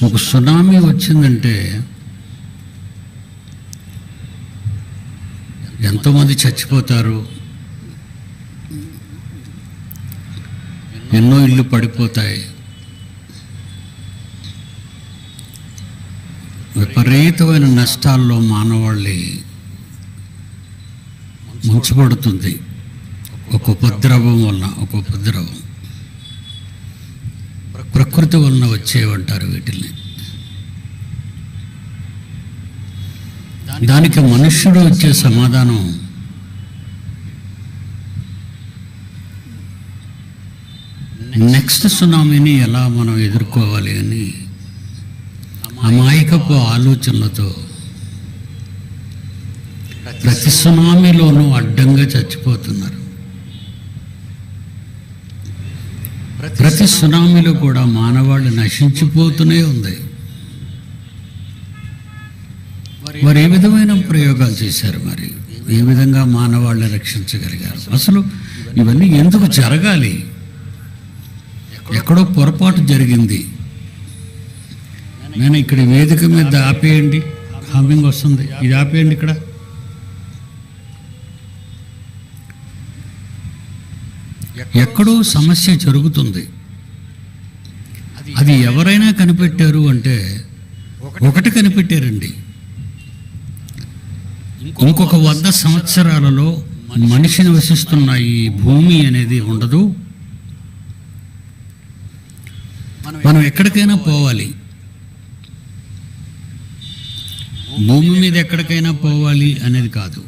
ఒక సునామీ వచ్చిందంటే ఎంతోమంది చచ్చిపోతారు, ఎన్నో ఇళ్ళు పడిపోతాయి, విపరీతమైన నష్టాల్లో మానవాళి ముంచబడుతుంది. ఒక ఉపద్రవం వలన, ఒక ఉపద్రవం ప్రకృతి వలన వచ్చేవంటారు వీటిని. దానికి మనుష్యుడు వచ్చే సమాధానం నెక్స్ట్ సునామీని ఎలా మనం ఎదుర్కోవాలి అని అమాయకపు ఆలోచనలతో ప్రతి సునామీలోనూ అడ్డంగా చచ్చిపోతున్నారు. ప్రతి సునామీలో కూడా మానవాళి నశించిపోతూనే ఉంది. వారు ఏ విధమైన ప్రయోగాలు చేశారు, మరి ఏ విధంగా మానవాళ్ళని రక్షించగలిగారు? అసలు ఇవన్నీ ఎందుకు జరగాలి? ఎక్కడో పొరపాటు జరిగింది. నేను ఇక్కడ వేదిక మీద ఆపేయండి, హమ్మింగ్ వస్తుంది, ఇది ఆపేయండి. ఇక్కడ ఎక్కడో సమస్య జరుగుతుంది. అది ఎవరైనా కనిపెట్టారు అంటే ఒకటి కనిపెట్టారండి, ఇంకొక 100 సంవత్సరాలలో మనిషి నివసిస్తున్న ఈ భూమి అనేది ఉండదు, మనం ఎక్కడికైనా పోవాలి, భూమి మీద ఎక్కడికైనా పోవాలి అనేది కాదు,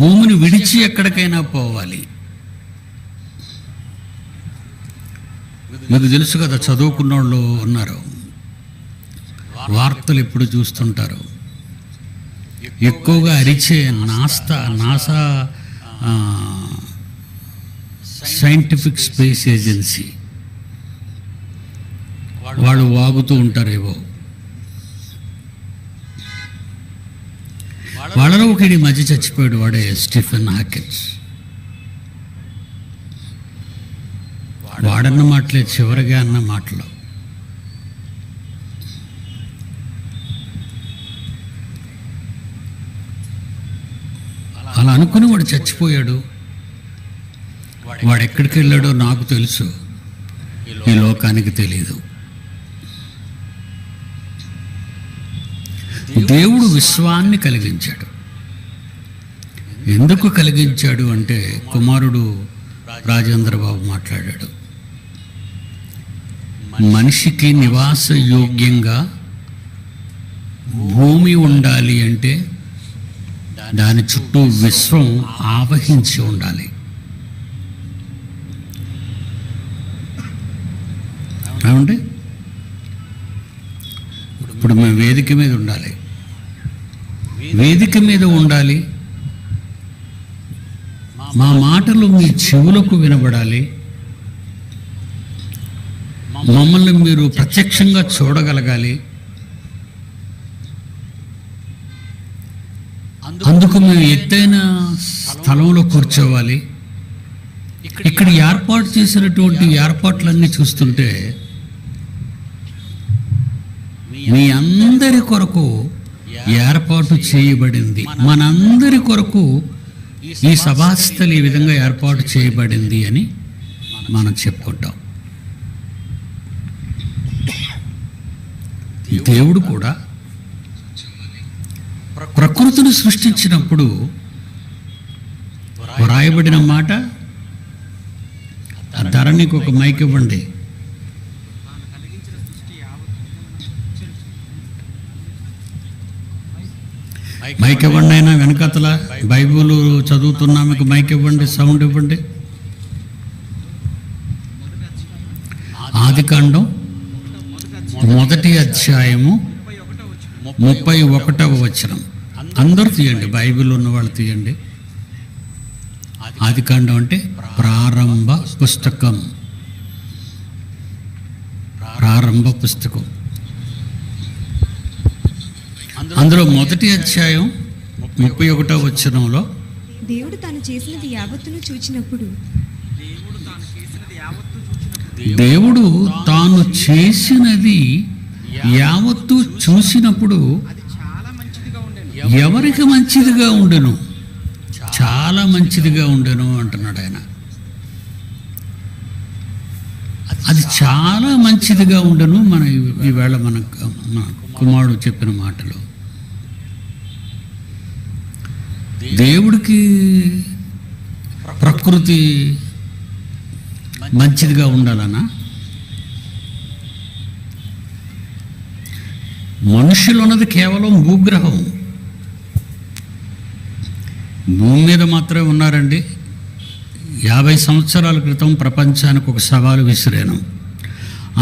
భూమిని విడిచి ఎక్కడికైనా పోవాలి. మీకు తెలుసు కదా, చదువుకున్న వాళ్ళు ఉన్నారు, వార్తలు ఎప్పుడు చూస్తుంటారు. ఎక్కువగా అరిచే నాసా సైంటిఫిక్ స్పేస్ ఏజెన్సీ వాళ్ళు వాగుతూ ఉంటారేవో. వాళ్ళలో ఒకటి మధ్య చచ్చిపోయాడు, వాడే స్టీఫెన్ హాకిన్స్. వాడన్న మాటలే చివరిగా అన్న మాటలు. అలా అనుకుని వాడు చచ్చిపోయాడు. వాడు ఎక్కడికి వెళ్ళాడో నాకు తెలుసు, ఈ లోకానికి తెలియదు. దేవుడు విశ్వాన్ని కలిగించాడు. ఎందుకు కలిగించాడు అంటే, కుమారుడు రాజేంద్ర బాబు మాట్లాడాడు, మనిషికి నివాస యోగ్యంగా భూమి ఉండాలి అంటే దాని చుట్టూ విశ్వం ఆవహించి ఉండాలి. ఏమంటే ఇప్పుడు మేము వేదిక మీద ఉండాలి, వేదిక మీద ఉండాలి, మా మాటలు మీ చెవులకు వినబడాలి, మమ్మల్ని మీరు ప్రత్యక్షంగా చూడగలగాలి. అందుకు మేము ఎత్తైన స్థలంలో కూర్చోవాలి. ఇక్కడ ఏర్పాటు చేసినటువంటి ఏర్పాట్లన్నీ చూస్తుంటే మీ అందరి కొరకు ఏర్పాటు చేయబడింది, మనందరి కొరకు ఈ సభాస్థలి ఈ విధంగా ఏర్పాటు చేయబడింది అని మనం చెప్పుకుంటాం. దేవుడు కూడా ప్రకృతిని సృష్టించినప్పుడు వ్రాయబడిన మాట, ఆ ధరణికి ఒక మైక్ ఇవ్వండి. మైక్ ఇవ్వండి అయినా వెనకతల బైబిల్ చదువుతున్నా మీకు మైక్ ఇవ్వండి, సౌండ్ ఇవ్వండి. ఆదికాండం 1వ అధ్యాయము 31వ వచనం. అందరూ తీయండి, బైబిల్ ఉన్న వాళ్ళు తీయండి. ఆదికాండం అంటే ప్రారంభ పుస్తకం, ప్రారంభ పుస్తకం. అందులో 1వ అధ్యాయం 31వ వచనంలో దేవుడు తాను చేసినది యావత్తును చూచినప్పుడు దేవుడు తాను చేసినది యావత్తు చూసినప్పుడు ఎవరికి మంచిదిగా ఉండెను? చాలా మంచిదిగా ఉండెను అంటున్నాడు ఆయన. అది చాలా మంచిదిగా ఉండెను. మన ఈవేళ మన కుమారుడు చెప్పిన మాటలు. దేవుడికి ప్రకృతి మంచిదిగా ఉండాలనా? మనుషులు ఉన్నది కేవలం భూగ్రహం. భూమి మీద మాత్రమే ఉన్నారండి. 50 సంవత్సరాల క్రితం ప్రపంచానికి ఒక సవాలు విసిరాను.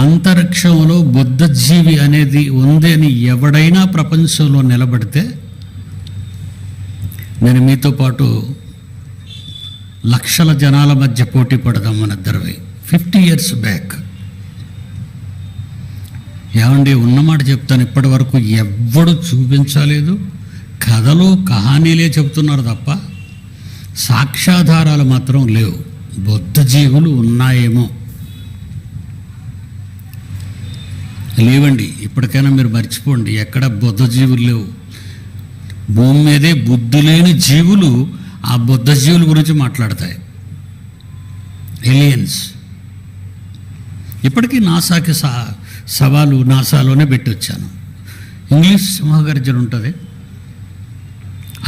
అంతరిక్షంలో బుద్ధజీవి అనేది ఉంది అని ఎవడైనా ప్రపంచంలో నిలబడితే నేను మీతో పాటు లక్షల జనాల మధ్య పోటీ పడదాం మన ఇద్దరివి. 50 years బ్యాక్. ఏమండి, ఉన్నమాట చెప్తాను, ఇప్పటి వరకు ఎవ్వడు చూపించలేదు. కథలు కహానీలే చెప్తున్నారు తప్ప సాక్ష్యాధారాలు మాత్రం లేవు. బుద్ధజీవులు ఉన్నాయేమో, లేవండి. ఇప్పటికైనా మీరు మర్చిపోండి, ఎక్కడ బుద్ధజీవులు లేవు. భూమి మీదే బుద్ధి లేని జీవులు ఆ బుద్ధజీవుల గురించి మాట్లాడతాయి. ఎలియన్స్. ఇప్పటికీ నాసాకి సవాలు నాసాలోనే పెట్టి వచ్చాను. ఇంగ్లీష్ సింహగర్జన ఉంటుంది,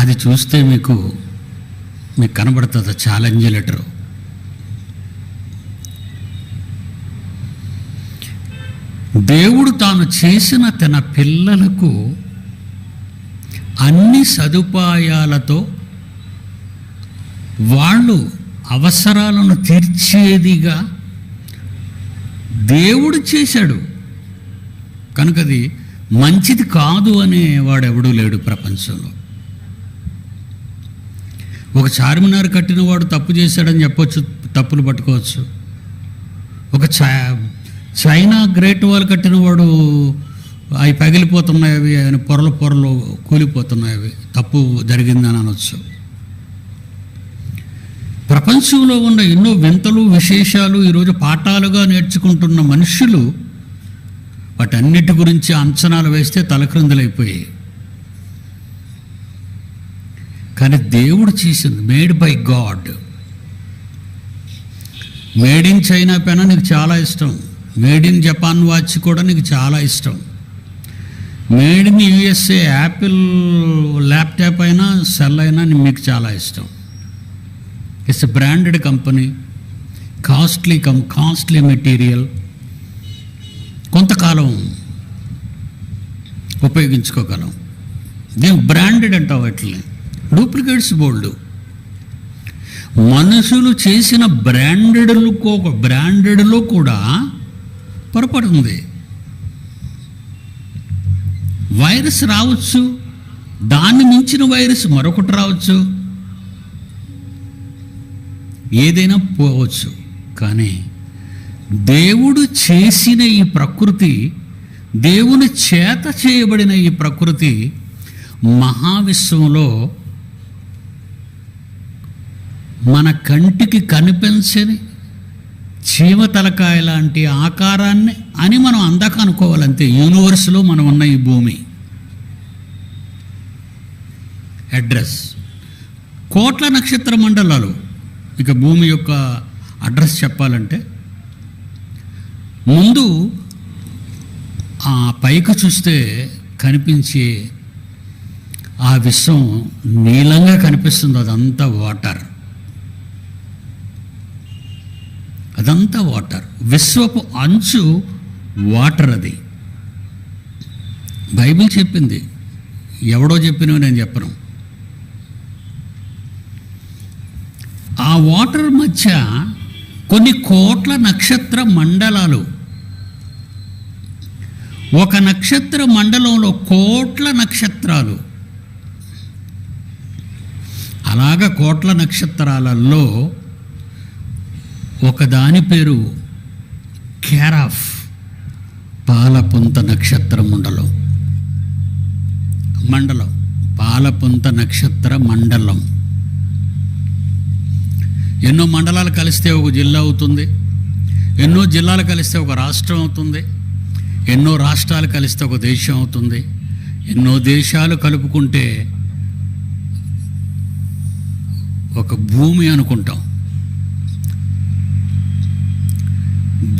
అది చూస్తే మీకు కనబడుతుంది ఛాలెంజ్ లెటరు. దేవుడు తాను చేసిన తన పిల్లలకు అన్ని సదుపాయాలతో వాళ్ళు అవసరాలను తీర్చేదిగా దేవుడు చేశాడు. కనుకది మంచిది కాదు అనే వాడెవడూ లేడు ప్రపంచంలో. ఒక చార్మినార్ కట్టినవాడు తప్పు చేశాడని చెప్పొచ్చు, తప్పులు పట్టుకోవచ్చు. ఒక చైనా గ్రేట్ వాల్ కట్టినవాడు అవి పగిలిపోతున్నాయి, అవి ఆయన పొరలు కూలిపోతున్నాయి, అవి తప్పు జరిగిందని అనొచ్చు. ప్రపంచంలో ఉన్న ఎన్నో వింతలు విశేషాలు ఈరోజు పాఠాలుగా నేర్చుకుంటున్న మనుషులు వాటన్నిటి గురించి అంచనాలు వేస్తే తలక్రిందులైపోయాయి. కానీ దేవుడు చేసింది made by God. Made in China pen నీకు చాలా ఇష్టం, మేడ్ ఇన్ జపాన్ వాచ్ కూడా నీకు చాలా ఇష్టం, made in USA Apple laptop అయినా సెల్ అయినా మీకు చాలా ఇష్టం. It's a branded company, costly material, కొంతకాలం ఉపయోగించుకోగలం. దీని బ్రాండెడ్ అంటావు, అట్లనే డూప్లికేట్స్ బోల్డ్. మనుషులు చేసిన బ్రాండెడ్లో కూడా పొరపాటు ఉంది. వైరస్ రావచ్చు, దాన్ని మించిన వైరస్ మరొకటి రావచ్చు, ఏదైనా పోవచ్చు. కానీ దేవుడు చేసిన ఈ ప్రకృతి, దేవుని చేత చేయబడిన ఈ ప్రకృతి మహావిశ్వంలో మన కంటికి కనిపించని చీమ తలకాయ లాంటి ఆకారాన్ని అని మనం అందాక అనుకోవాలంతే. యూనివర్స్లో మనం ఉన్న ఈ భూమి అడ్రస్ కోట్ల నక్షత్ర మండలాలు. ఇక భూమి యొక్క అడ్రస్ చెప్పాలంటే ముందు ఆ పైకి చూస్తే కనిపించే ఆ విశ్వం నీలంగా కనిపిస్తుంది. అదంతా వాటర్. విశ్వపు అంచు వాటర్. అది బైబిల్ చెప్పింది, ఎవడో చెప్పినవి నేను చెప్పను. ఆ వాటర్ మధ్య కొన్ని కోట్ల నక్షత్ర మండలాలు. ఒక నక్షత్ర మండలంలో కోట్ల నక్షత్రాలు. అలాగ కోట్ల నక్షత్రాలలో ఒకదాని పేరు క్యారాఫ్, పాలపుంత నక్షత్ర మండలం. పాలపుంత నక్షత్ర మండలం. ఎన్నో మండలాలు కలిస్తే ఒక జిల్లా అవుతుంది. ఎన్నో జిల్లాలు కలిస్తే ఒక రాష్ట్రం అవుతుంది, ఎన్నో రాష్ట్రాలు కలిస్తే ఒక దేశం అవుతుంది, ఎన్నో దేశాలు కలుపుకుంటే ఒక భూమి అనుకుంటాం.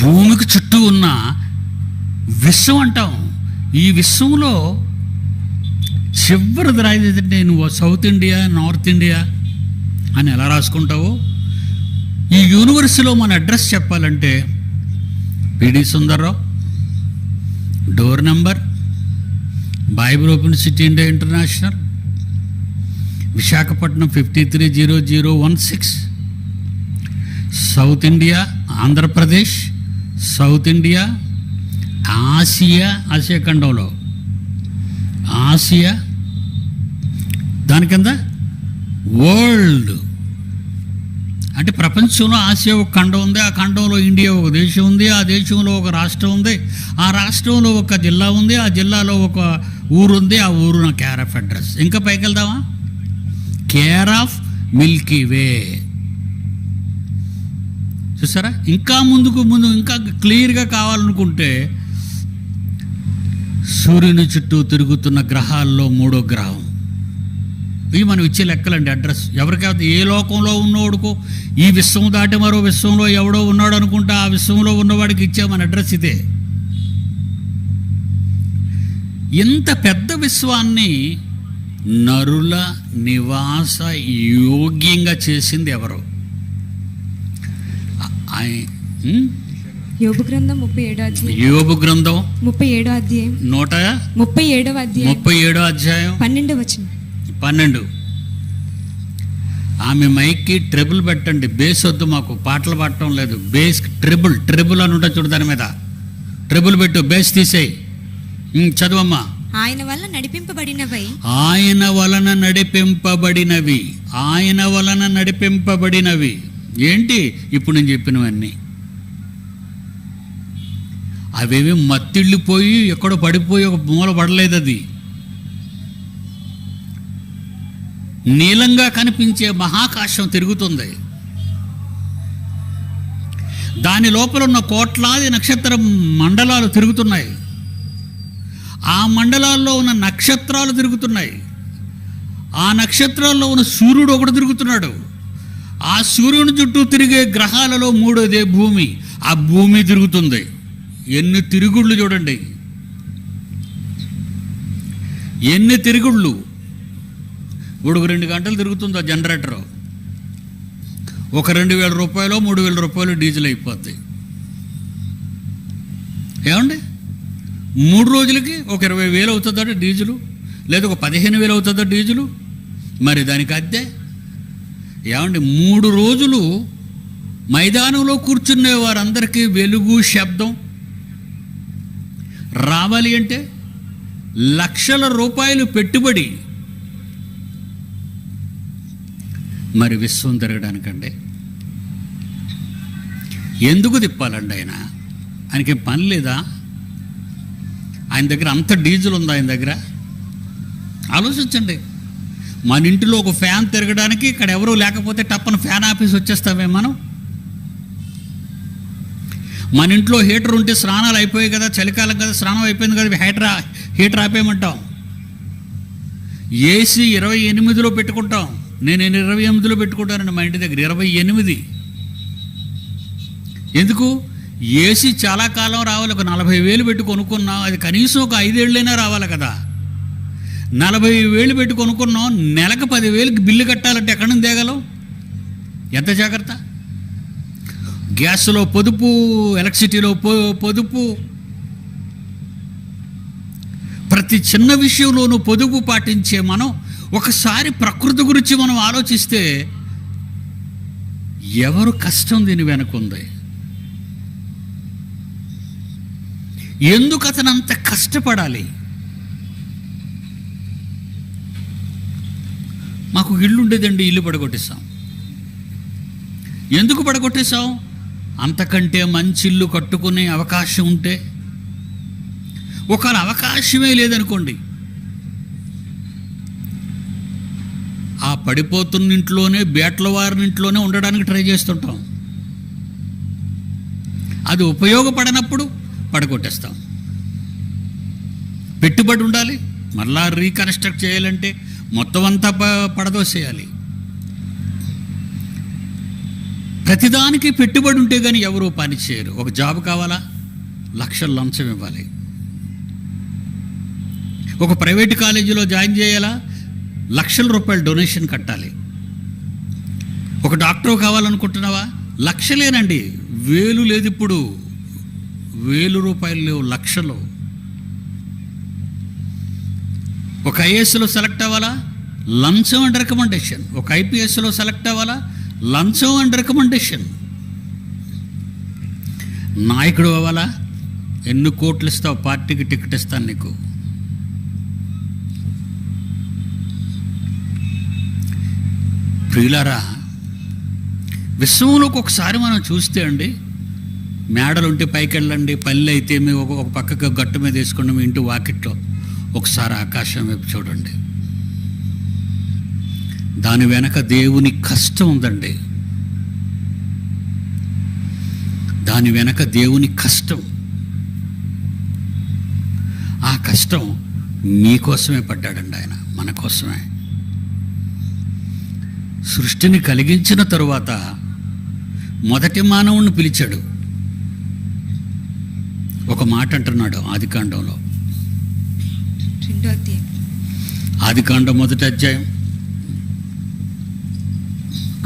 భూమికి చుట్టూ ఉన్న విశ్వం అంటాం. ఈ విశ్వంలో చివరిది రాయిదంటే నువ్వు సౌత్ ఇండియా, నార్త్ ఇండియా అని ఎలా రాసుకుంటావో, ఈ యూనివర్సిటీలో మన అడ్రస్ చెప్పాలంటే PD Sundarrao, door number, bible open city India international, Visakhapatnam 530016, south India, Andhra Pradesh, south India, Asia ఖండంలో ఆసియా, దాని కింద వరల్డ్. అంటే ప్రపంచంలో ఆసియా ఒక ఖండం ఉంది, ఆ ఖండంలో ఇండియా ఒక దేశం ఉంది, ఆ దేశంలో ఒక రాష్ట్రం ఉంది, ఆ రాష్ట్రంలో ఒక జిల్లా ఉంది, ఆ జిల్లాలో ఒక ఊరు ఉంది, ఆ ఊరు నా కేర్ ఆఫ్ అడ్రస్. ఇంకా పైకి వెళ్దామా? కేర్ ఆఫ్ మిల్కీ వే. చూసారా? ఇంకా ముందు ఇంకా క్లియర్గా కావాలనుకుంటే సూర్యుని చుట్టూ తిరుగుతున్న గ్రహాల్లో 3వ గ్రహం. ఇవి మనం ఇచ్చే లెక్కలండి, అడ్రస్. ఎవరికైతే ఏ లోకంలో ఉన్నవాడుకో ఈ విశ్వం దాటి మరో విశ్వంలో ఎవడో ఉన్నాడు అనుకుంటా ఆ విశ్వంలో ఉన్నవాడికి ఇచ్చే మన అడ్రస్ ఇదే. ఇంత పెద్ద విశ్వాన్ని నరుల నివాస యోగ్యంగా చేసింది ఎవరు? యోబు గ్రంథం 37వ అధ్యాయం. యోబు గ్రంథం 37వ అధ్యాయం 137వ అధ్యాయం 12వ వచనం. 12. ఆమె మైక్కి ట్రిబుల్ పెట్టండి, బేస్ వద్దు, మాకు పాటలు పాడటం లేదు. బేస్ ట్రిబుల్ అని ఉంటుంది చూడు, దాని మీద ట్రిబుల్ పెట్టు, బేస్ తీసేయి. చదువమ్మా. ఆయన వలన నడిపింపబడినవి, ఆయన వలన నడిపింపబడినవి, ఆయన వలన నడిపింపబడినవి. ఏంటి ఇప్పుడు నేను చెప్పినవన్నీ? అవేవి మత్తిళ్ళిపోయి ఎక్కడో పడిపోయి ఒక మూల పడలేదు. అది నీలంగా కనిపించే మహాకాశం తిరుగుతుంది. దాని లోపల ఉన్న కోట్లాది నక్షత్ర మండలాలు తిరుగుతున్నాయి. ఆ మండలాల్లో ఉన్న నక్షత్రాలు తిరుగుతున్నాయి. ఆ నక్షత్రాల్లో ఉన్న సూర్యుడు ఒకడు తిరుగుతున్నాడు. ఆ సూర్యుని చుట్టూ తిరిగే గ్రహాలలో 3వదే భూమి. ఆ భూమి తిరుగుతుంది. ఎన్ని తిరుగుళ్ళు చూడండి, ఎన్ని తిరుగుళ్ళు. ఇప్పుడు 2 గంటలు తిరుగుతుంది ఆ జనరేటరు. ఒక 2,000 రూపాయలు 3,000 రూపాయలు డీజిల్ అయిపోద్ది. ఏమండి? 3 రోజులకి ఒక 20,000 అవుతుందా డీజిలు, లేదా ఒక 15,000 అవుతుందా డీజిలు? మరి దానికి అద్దె. ఏమండి? 3 రోజులు మైదానంలో కూర్చునే వారందరికీ వెలుగు, శబ్దం రావాలి అంటే లక్షల రూపాయలు పెట్టుబడి. మరి విశ్వం తిరగడానికండి ఎందుకు తిప్పాలండి? ఆయనకి పని లేదా? ఆయన దగ్గర అంత డీజిల్ ఉందా? ఆయన దగ్గర ఆలోచించండి. మన ఇంటిలో ఒక ఫ్యాన్ తిరగడానికి ఇక్కడ ఎవరూ లేకపోతే టప్పన ఫ్యాన్ ఆఫీస్ వచ్చేస్తామే మనం. మన ఇంట్లో హీటర్ ఉంటే స్నానాలు అయిపోయాయి కదా, చలికాలం కదా, స్నానం అయిపోయింది కదా, హీటర్ ఆపేయమంటాం. ఏసీ 28లో పెట్టుకుంటాం. నేను 28లో పెట్టుకుంటానండి మా ఇంటి దగ్గర. 28. ఎందుకు? ఏసీ చాలా కాలం రావాలి. ఒక 40,000 పెట్టి కొనుక్కున్నాం, అది కనీసం ఒక 5 ఏళ్ళైనా రావాలి కదా. 40,000 పెట్టి కొనుక్కున్నాం, నెలకు 10,000కి బిల్లు కట్టాలంటే ఎక్కడి నుంచి తేగలం? ఎంత జాగ్రత్త. గ్యాస్లో పొదుపు, ఎలక్ట్రిసిటీలో పొదుపు, ప్రతి చిన్న విషయంలోనూ పొదుపు పాటించే మనం ఒకసారి ప్రకృతి గురించి మనం ఆలోచిస్తే ఎవరు కష్టం దీని వెనుకుంది? ఎందుకు అతను అంత కష్టపడాలి? మాకు ఇల్లు ఉండేదండి, ఇల్లు పడగొట్టేశాం. ఎందుకు పడగొట్టేశాం? అంతకంటే మంచి ఇల్లు కట్టుకునే అవకాశం ఉంటే. ఒకవేళ అవకాశమే లేదనుకోండి, ఆ పడిపోతున్న ఇంట్లోనే, బేట్ల వారిని ఇంట్లోనే ఉండడానికి ట్రై చేస్తుంటాం. అది ఉపయోగపడనప్పుడు పడగొట్టేస్తాం. పెట్టుబడి ఉండాలి, మళ్ళా రీకన్స్ట్రక్ట్ చేయాలంటే మొత్తం అంతా పడదోసేయాలి. ప్రతిదానికి పెట్టుబడి ఉంటే కానీ ఎవరు పని చేయరు. ఒక జాబ్ కావాలా, లక్షలు లంచం ఇవ్వాలి. ఒక ప్రైవేట్ కాలేజీలో జాయిన్ చేయాలా, లక్షల రూపాయలు డొనేషన్ కట్టాలి. ఒక డాక్టర్ కావాలనుకుంటున్నావా, లక్షలేనండి, వేలు లేదు. ఇప్పుడు 1000 రూపాయలు లేవు, లక్షలు. ఒక ఐఏఎస్లో సెలెక్ట్ అవ్వాలా, లంచం అండ్ రికమెండేషన్. ఒక ఐపీఎస్లో సెలెక్ట్ అవ్వాలా, లంచం అండ్ రికమెండేషన్. నాయకుడు అవ్వాలా, ఎన్ని కోట్లు ఇస్తావు, పార్టీకి టికెట్ ఇస్తాను నీకు. ప్రియులారా, విశ్వంలోకి ఒకసారి మనం చూస్తే అండి, మేడలు ఉంటే పైకి వెళ్ళండి, పల్లె అయితే మీ ఒక పక్కకు గట్టు మీద వేసుకోండి, మీ ఇంటి వాకిట్లో ఒకసారి ఆకాశం వైపు చూడండి. దాని వెనక దేవుని కష్టం ఉందండి. దాని వెనక దేవుని కష్టం. ఆ కష్టం మీకోసమే పడ్డాడండి ఆయన, మన కోసమే. సృష్టిని కలిగించిన తరువాత మొదటి మానవుణ్ణి పిలిచాడు. ఒక మాట అంటున్నాడు ఆదికాండంలో, ఆదికాండం 1వ అధ్యాయం,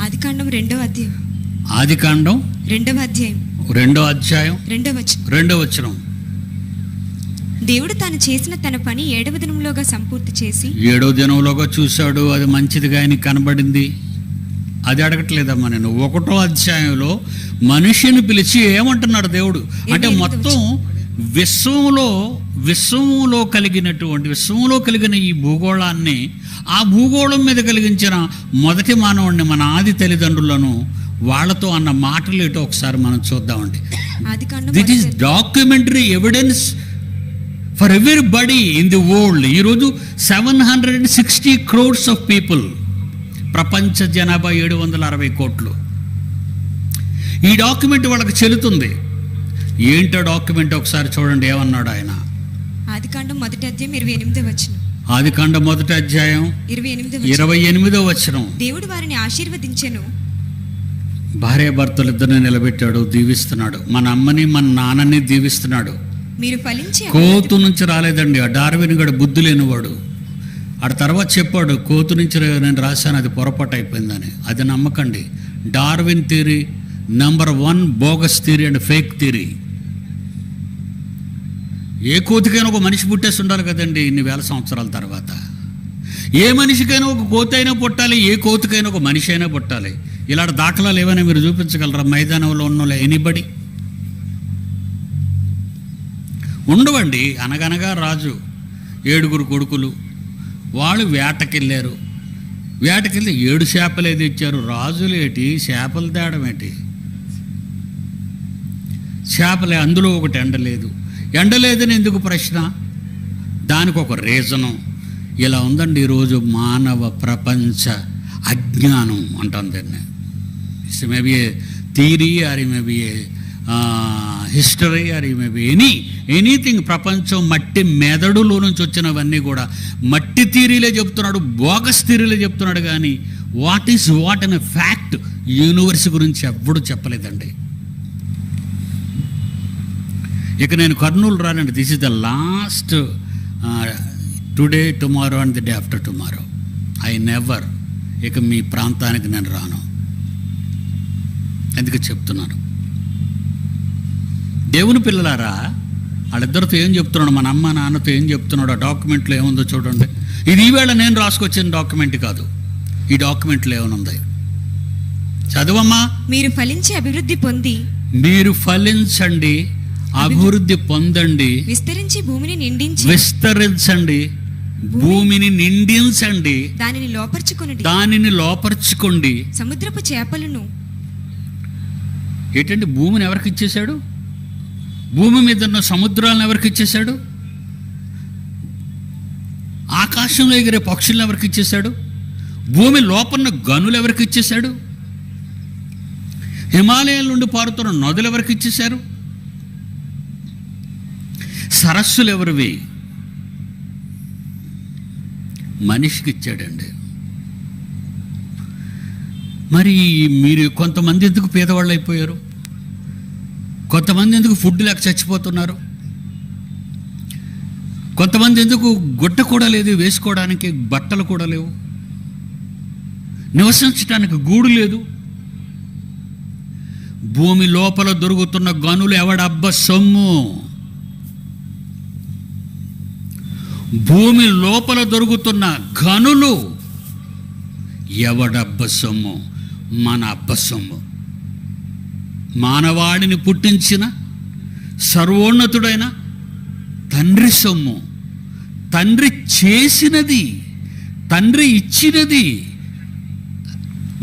ఆదికాండం 2వ అధ్యాయం, ఆదికాండం 2వ అధ్యాయం, 2వ అధ్యాయం, 2వ వచనం. దేవుడు తాను చేసిన తన పని 7వ దినంలోగా సంపూర్తి చేసి, 7వ దినంలోగా చూశాడు, అది మంచిదిగా ఆయనకి కనబడింది. అది అడగట్లేదమ్మా నేను. 1వ అధ్యాయంలో మనిషిని పిలిచి ఏమంటున్నాడు దేవుడు అంటే, మొత్తం విశ్వంలో కలిగిన ఈ భూగోళాన్ని, ఆ భూగోళం మీద కలిగించిన మొదటి మానవుడిని, మన ఆది తల్లిదండ్రులను, వాళ్ళతో అన్న మాటలు ఏటో ఒకసారి మనం చూద్దామండి. This is documentary evidence for everybody in the world. ఈరోజు 760 crores ఆఫ్ పీపుల్, ప్రపంచ జనాభా 760 కోట్లు. ఈ డాక్యుమెంట్ వాళ్ళకి చెల్లుతుంది. ఏంటో డాక్యుమెంట్ ఒకసారి చూడండి, ఏమన్నాడు ఆయన. ఆదికాండం 1వ అధ్యాయం 28వ వచనం. ఆదికాండం 1వ అధ్యాయం 28వ వచనం. దేవుడు వారిని ఆశీర్వదించెను. భార్యాభర్తలిద్దరిని నిలబెట్టాడు, దీవిస్తున్నాడు. మన అమ్మని మన నాన్నని దీవిస్తున్నాడు. మీరు ఫలించి, కోతు నుంచి రాలేదండి ఆ డార్విన్ గడు, బుద్ధి లేనివాడు. ఆ తర్వాత చెప్పాడు, కోతు నుంచి నేను రాశాను, అది పొరపాటు అయిపోయిందని. అది నమ్మకండి. Darwin theory number 1 bogus theory and fake theory. ఏ కోతికైనా ఒక మనిషి పుట్టేసి ఉండాలి కదండి ఇన్ని వేల సంవత్సరాల తర్వాత. ఏ మనిషికైనా ఒక కోతి అయినా పుట్టాలి, ఏ కోతికైనా ఒక మనిషి అయినా పుట్టాలి. ఇలాంటి దాఖలాలు ఏమైనా మీరు చూపించగలరా మైదానంలో ఉన్న ఎనీబడి? ఉండవండి. అనగనగా రాజు 7 కొడుకులు, వాళ్ళు వేటకెళ్ళారు. వేటకెళ్ళి 7 చేపలే తెచ్చారు. రాజులేటి చేపలు తేడం ఏంటి? చేపలే, అందులో ఒకటి ఎండలేదు. ఎండలేదని ఎందుకు ప్రశ్న? దానికి ఒక రీజను. ఇలా ఉందండి ఈరోజు మానవ ప్రపంచ అజ్ఞానం అంటాం దాన్ని. It's maybe A theory or maybe A history or maybe anything. ప్రపంచం మట్టి మెదడులో నుంచి వచ్చినవన్నీ కూడా మట్టి థియరీలే చెప్తున్నాడు, బోగస్ థియరీలే చెప్తున్నాడు. కానీ వాట్ ఈస్ వాట్ అనే ఫ్యాక్ట్ యూనివర్స్ గురించి ఎవ్వడూ చెప్పలేదండి. ఇక నేను కర్నూలు రానండి. This is the last today, tomorrow and the day after tomorrow. I never, ఇక మీ ప్రాంతానికి నేను రాను. ఎందుకు చెప్తున్నాను? దేవుని పిల్లలారా, వాళ్ళిద్దరితో ఏం చెప్తున్నాడు, మన అమ్మ నాన్నతో ఏం చెప్తున్నాడు, ఆ డాక్యుమెంట్లో ఏముందో చూడండి. ఇది ఈవేళ నేను రాసుకొచ్చిన డాక్యుమెంట్ కాదు. ఈ డాక్యుమెంట్లో ఏమనుంది చదువమ్మా. మీరు ఫలించి అభివృద్ధి పొంది, మీరు ఫలించండి, అభివృద్ధి పొందండి, విస్తరించి భూమిని నిండించి, విస్తరించండి, భూమిని నిండించండి, దానిని లోపర్చుకోండి. సముద్రపు చేపలను. ఏంటంటే భూమిని ఎవరికి ఇచ్చేశాడు? భూమి మీద ఉన్న సముద్రాలను ఎవరికి ఇచ్చేశాడు? ఆకాశంలో ఎగిరే పక్షులను ఎవరికి ఇచ్చేశాడు? భూమి లోపల గనులు ఎవరికి ఇచ్చేశాడు? హిమాలయాల నుండి పారుతున్న నదులు ఎవరికి ఇచ్చేశారు? సరస్సులు ఎవరివి? మనిషికి ఇచ్చాడండి. మరి మీరు కొంతమంది ఎందుకు పేదవాళ్ళు అయిపోయారు? కొంతమంది ఎందుకు ఫుడ్ లేక చచ్చిపోతున్నారు? కొంతమంది ఎందుకు గుడ్డ కూడా లేదు, వేసుకోవడానికి బట్టలు కూడా లేవు, నివసించడానికి గూడు లేదు? భూమి లోపల దొరుకుతున్న గనులు ఎవడబ్బ సొమ్ము? భూమి లోపల దొరుకుతున్న గనులు ఎవడబ్బ సొమ్ము? మన అబ్బ సొమ్ము. మానవాడిని పుట్టించిన సర్వోన్నతుడైన తండ్రి సొమ్ము. తండ్రి చేసినది, తండ్రి ఇచ్చినది.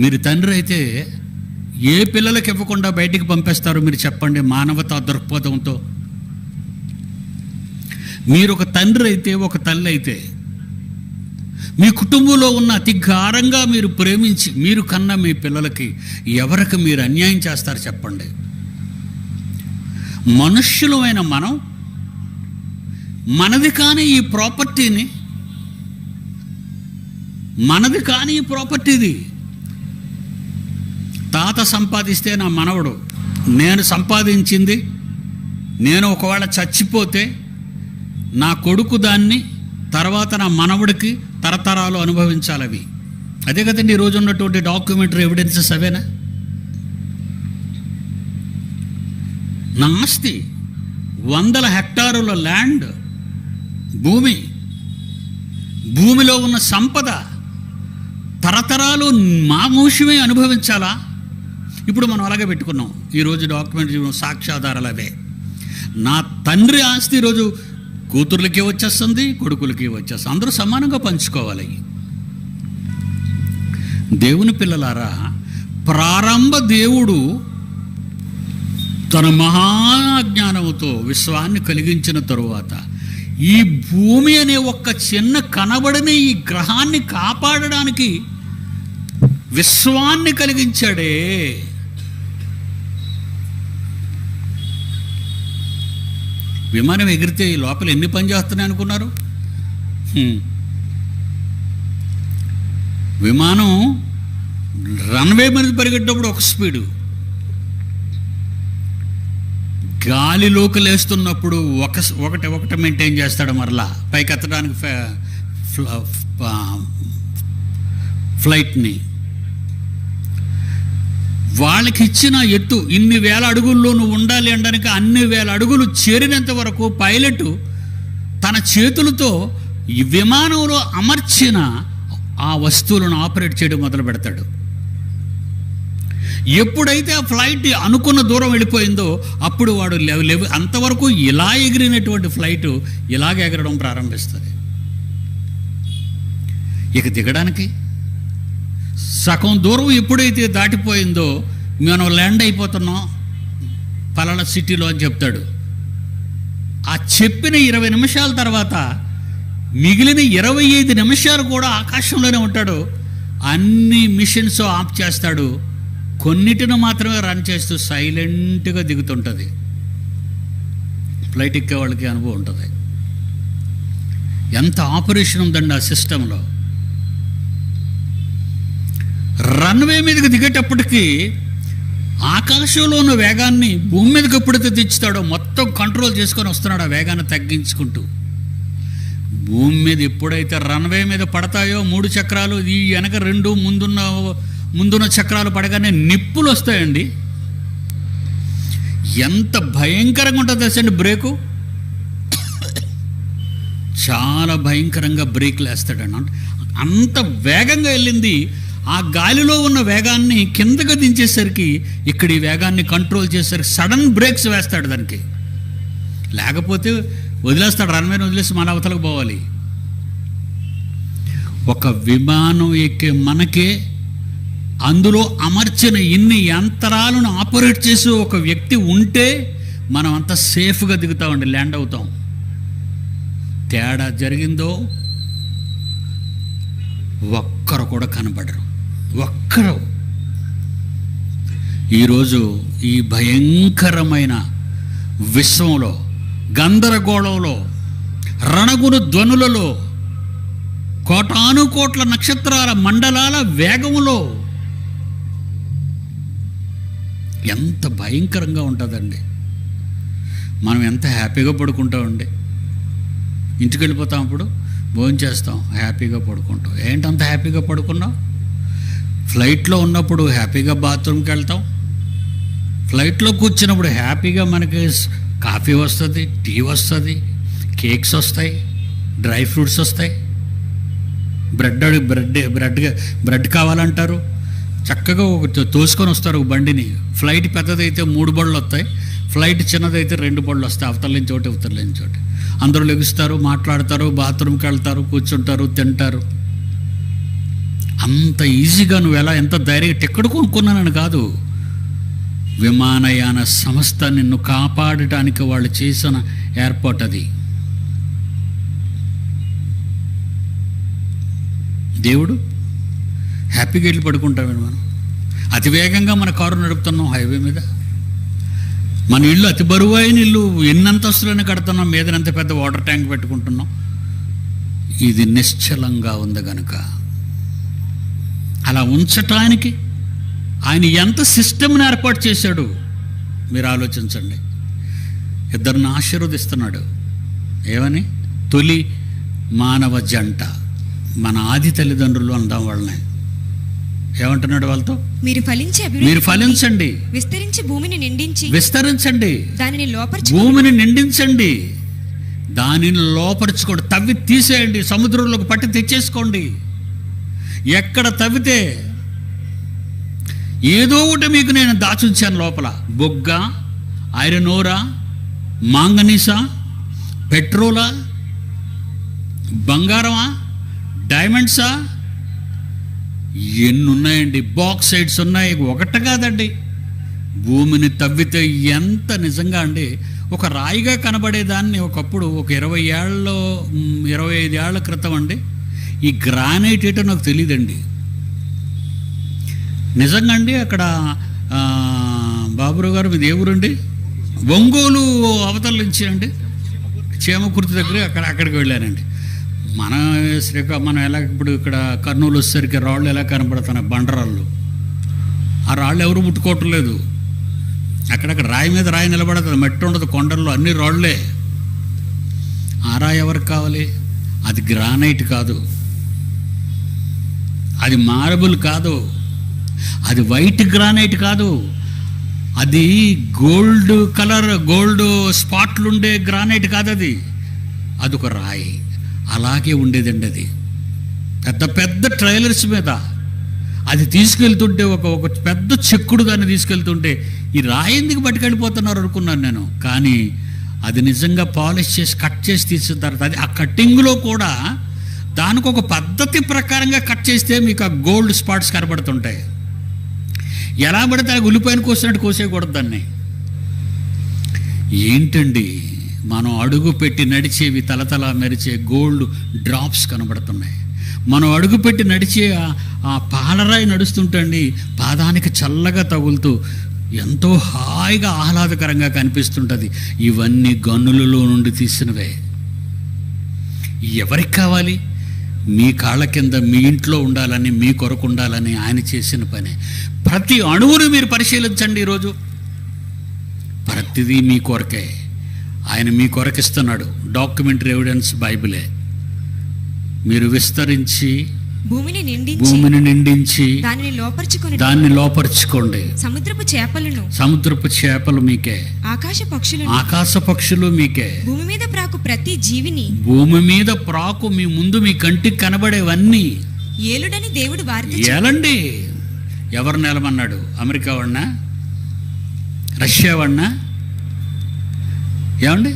మీరు తండ్రి అయితే ఏ పిల్లలకి ఇవ్వకుండా బయటికి పంపేస్తారో మీరు చెప్పండి, మానవతా దృక్పథంతో. మీరు ఒక తండ్రి అయితే, ఒక తల్లి అయితే, మీ కుటుంబంలో ఉన్న అతి గారంగా మీరు ప్రేమించి మీరు కన్నా మీ పిల్లలకి ఎవరికి మీరు అన్యాయం చేస్తారు చెప్పండి? మనుష్యులమైన మనం మనది కాని ఈ ప్రాపర్టీది తాత సంపాదిస్తే నా మనవడు, నేను సంపాదించింది నేను ఒకవేళ చచ్చిపోతే నా కొడుకు దాన్ని తర్వాత నా మనవడికి తరతరాలు అనుభవించాలి. అవి అదే కదండి ఈరోజు ఉన్నటువంటి డాక్యుమెంటరీ ఎవిడెన్సెస్ అవేనా? నా ఆస్తి 100 హెక్టారుల ల్యాండ్, భూమిలో ఉన్న సంపద తరతరాలు మామూషమే అనుభవించాలా? ఇప్పుడు మనం అలాగే పెట్టుకున్నాం. ఈరోజు డాక్యుమెంటరీ సాక్ష్యాధారాలు అవే. నా తండ్రి ఆస్తి ఈరోజు కూతుర్లకి వచ్చేస్తుంది, కొడుకులకి వచ్చేస్తుంది, అందరూ సమానంగా పంచుకోవాలి. దేవుని పిల్లలారా, ప్రారంభ దేవుడు తన మహాజ్ఞానంతో విశ్వాన్ని కలిగించిన తరువాత ఈ భూమి అనే ఒక్క చిన్న కనబడని ఈ గ్రహాన్ని కాపాడడానికి విశ్వాన్ని కలిగించాడే. విమానం ఎగిరితే ఈ లోపల ఎన్ని పని చేస్తున్నాయి అనుకున్నారు? విమానం రన్వే మీద పరిగెట్టేటప్పుడు ఒక స్పీడు, గాలిలోకి లేస్తున్నప్పుడు ఒకటి మెయింటైన్ చేస్తాడు, మరలా పైకి ఎత్తడానికి ఫ్లైట్ని. వాళ్ళకి ఇచ్చిన ఎత్తు ఇన్ని వేల అడుగుల్లో నువ్వు ఉండాలి అనడానికి అన్ని వేల అడుగులు చేరినంత వరకు పైలట్ తన చేతులతో ఈ విమానంలో అమర్చిన ఆ వస్తువులను ఆపరేట్ చేయడం మొదలు పెడతాడు. ఎప్పుడైతే ఆ ఫ్లైట్ అనుకున్న దూరం వెళ్ళిపోయిందో అప్పుడు వాడు అంతవరకు ఇలా ఎగిరినటువంటి ఫ్లైట్ ఇలాగ ఎగరడం ప్రారంభిస్తుంది. ఇక దిగడానికి సగం దూరం ఎప్పుడైతే దాటిపోయిందో మనం ల్యాండ్ అయిపోతున్నాం పలానా సిటీలో అని చెప్తాడు. ఆ చెప్పిన 20 నిమిషాల తర్వాత మిగిలిన 25 నిమిషాలు కూడా ఆకాశంలోనే ఉంటాడు. అన్ని మిషన్స్ ఆఫ్ చేస్తాడు, కొన్నిటిని మాత్రమే రన్ చేస్తూ సైలెంట్గా దిగుతుంటుంది. ఫ్లైట్ ఎక్కే వాళ్ళకి అనుభవం ఉంటుంది. ఎంత ఆపరేషన్ ఉందండి ఆ సిస్టంలో. రన్వే మీదకి దిగేటప్పటికీ ఆకాశంలో ఉన్న వేగాన్ని భూమి మీదకి ఎప్పుడైతే తెచ్చుతాడో మొత్తం కంట్రోల్ చేసుకొని వస్తున్నాడు, ఆ వేగాన్ని తగ్గించుకుంటూ. భూమి మీద ఎప్పుడైతే రన్వే మీద పడతాయో 3 చక్రాలు, ఈ వెనక 2 ముందున్న చక్రాలు పడగానే నిప్పులు వస్తాయండి. ఎంత భయంకరంగా ఉంటుంది తెలుసండి బ్రేకు. చాలా భయంకరంగా బ్రేక్లు వేస్తాడండి. అంత వేగంగా వెళ్ళింది. ఆ గాలిలో ఉన్న వేగాన్ని కిందగా దించేసరికి ఇక్కడ ఈ వేగాన్ని కంట్రోల్ చేసేసరికి సడన్ బ్రేక్స్ వేస్తాడు దానికి. లేకపోతే వదిలేస్తాడు, రన్వేని వదిలేసి మన అవతలకు పోవాలి. ఒక విమానం ఎక్కే మనకే అందులో అమర్చిన ఇన్ని యంత్రాలను ఆపరేట్ చేసే ఒక వ్యక్తి ఉంటే మనం అంత సేఫ్గా దిగుతామండి, ల్యాండ్ అవుతాం. తేడా జరిగిందో ఒక్కరు కూడా కనబడరు, ఒక్కరు. ఈరోజు ఈ భయంకరమైన విశ్వంలో గందరగోళంలో, రణగును ధ్వనులలో, కోటానుకోట్ల నక్షత్రాల మండలాల వేగములో ఎంత భయంకరంగా ఉంటుందండి. మనం ఎంత హ్యాపీగా పడుకుంటామండి. ఇంటికి వెళ్ళిపోతాం, అప్పుడు భోజనం చేస్తాం, హ్యాపీగా పడుకుంటాం. ఏంటంత హ్యాపీగా పడుకున్నాం? ఫ్లైట్లో ఉన్నప్పుడు హ్యాపీగా బాత్రూమ్కి వెళ్తాం, ఫ్లైట్లో కూర్చున్నప్పుడు హ్యాపీగా మనకి కాఫీ వస్తుంది, టీ వస్తుంది, కేక్స్ వస్తాయి, డ్రై ఫ్రూట్స్ వస్తాయి, బ్రెడ్ కావాలంటారు, చక్కగా ఒక తోసుకొని వస్తారు ఒక బండిని. ఫ్లైట్ పెద్దదైతే 3 బళ్ళు వస్తాయి, ఫ్లైట్ చిన్నదైతే 2 బళ్ళు వస్తాయి, అవతల నుంచి ఒకటి అవతల నుంచి ఒకటి. అందరూ లెగుస్తారు, మాట్లాడతారు, బాత్రూమ్కి వెళ్తారు, కూర్చుంటారు, తింటారు. అంత ఈజీగా నువ్వు ఎంత ధైర్యంగా టికెట్ కొనుక్కున్నానని కాదు, విమానయాన సంస్థ నిన్ను కాపాడటానికి వాళ్ళు చేసిన ఏర్పాటు అది. దేవుడు హ్యాపీగా వెళ్ళి పడుకుంటామని మనం అతి వేగంగా మన కారు నడుపుతున్నాం హైవే మీద. మన ఇల్లు అతి బరువు అయిన ఇల్లు, ఎన్నంతస్తులైనా కడుతున్నాం, మీదనంత పెద్ద వాటర్ ట్యాంక్ పెట్టుకుంటున్నాం. ఇది నిశ్చలంగా ఉంది కనుక అలా ఉంచటానికి ఆయన ఎంత సిస్టమ్ని ఏర్పాటు చేశాడు మీరు ఆలోచించండి. ఇద్దరిని ఆశీర్వదిస్తున్నాడు. ఏమని? తొలి మానవ జంట, మన ఆది తల్లిదండ్రులు అందాం వాళ్ళని. ఏమంటున్నాడు వాళ్ళతో? మీరు ఫలించండి, విస్తరించి భూమిని నిండించి, విస్తరించండి, దానిని లోపర్చు, భూమిని నిండించండి, దానిని లోపరుచుకోండి, తవ్వి తీసేయండి, సముద్రంలోకి పట్టి తెచ్చేసుకోండి. ఎక్కడ తవ్వితే ఏదో ఒకటి మీకు నేను దాచుంచాను లోపల. బొగ్గ, ఐరన్ ఓరా, మాంగనీసా, పెట్రోలా, బంగారమా, డైమండ్సా, ఎన్ని ఉన్నాయండి. బాక్సైడ్స్ ఉన్నాయి, ఒకటి కాదండి. భూమిని తవ్వితే ఎంత నిజంగా అండి. ఒక రాయిగా కనబడేదాన్ని ఒకప్పుడు ఒక 25 ఏళ్ల క్రితం అండి, ఈ గ్రానైట్ ఏంటో నాకు తెలియదండి. నిజంగా అండి. అక్కడ బాబురావు గారు, మీది ఏ ఊరండి? ఒంగోలు అవతల నుంచి అండి, చేమకుర్తి దగ్గర అక్కడికి వెళ్ళానండి. మనం ఎలా ఇప్పుడు ఇక్కడ కర్నూలు వచ్చేసరికి రాళ్ళు ఎలా కనబడుతున్నాయి, బండరాళ్ళు. ఆ రాళ్ళు ఎవరు ముట్టుకోవటం లేదు. అక్కడక్కడ రాయి మీద రాయి నిలబడుతుంది, మట్టి ఉండదు, కొండల్లో అన్ని రాళ్ళే. ఆ రాయి ఎవరికి కావాలి? అది గ్రానైట్ కాదు, అది మార్బుల్ కాదు, అది వైట్ గ్రానైట్ కాదు, అది గోల్డ్ కలర్, గోల్డ్ స్పాట్లు ఉండే గ్రానైట్ కాదు, అదొక రాయి. అలాగే ఉండేదండి అది. పెద్ద పెద్ద ట్రైలర్స్ మీద అది తీసుకెళ్తుంటే ఒక పెద్ద చెక్కుడు దాన్ని తీసుకెళ్తుంటే ఈ రాయి ఎందుకు పట్టుకెళ్ళిపోతున్నారు అనుకున్నాను నేను. కానీ అది నిజంగా పాలిష్ చేసి కట్ చేసి తీసిన తర్వాత అది ఆ కట్టింగ్లో కూడా దానికి ఒక పద్ధతి ప్రకారంగా కట్ చేస్తే మీకు ఆ గోల్డ్ స్పాట్స్ కనబడుతుంటాయి. ఎలా పడితే ఆ ఉల్లిపాయను కోసినట్టు కోసేయకూడదు దాన్ని. ఏంటండి, మనం అడుగు పెట్టి నడిచేవి తలతల మెరిచే గోల్డ్ డ్రాప్స్ కనబడుతున్నాయి. మనం అడుగు పెట్టి నడిచే ఆ పాలరాయి నడుస్తుంటండి, పాదానికి చల్లగా తగులుతూ ఎంతో హాయిగా ఆహ్లాదకరంగా కనిపిస్తుంటుంది. ఇవన్నీ గనులలో నుండి తీసినవే. ఎవరికి కావాలి? మీ కాళ్ళ కింద మీ ఇంట్లో ఉండాలని, మీ కొరకు ఉండాలని ఆయన చేసిన పని. ప్రతి అణువును మీరు పరిశీలించండి. ఈరోజు ప్రతిదీ మీ కొరకే. ఆయన మీ కొరకిస్తున్నాడు. డాక్యుమెంటరీ ఎవిడెన్స్ బైబిలే. మీరు విస్తరించి భూమిని నిండించి దాన్ని లోపరుచుకోండి. సముద్రపు చేపలు మీకే, ఆకాశ పక్షులు మీకే, భూమి మీద ప్రాకు మీ ముందు మీ కంటికి కనబడేవన్నీ ఏలుడని దేవుడు ఏలండి. ఎవరు నేలమన్నాడు? అమెరికా వాడినా, రష్యా వాడినా, ఏమండి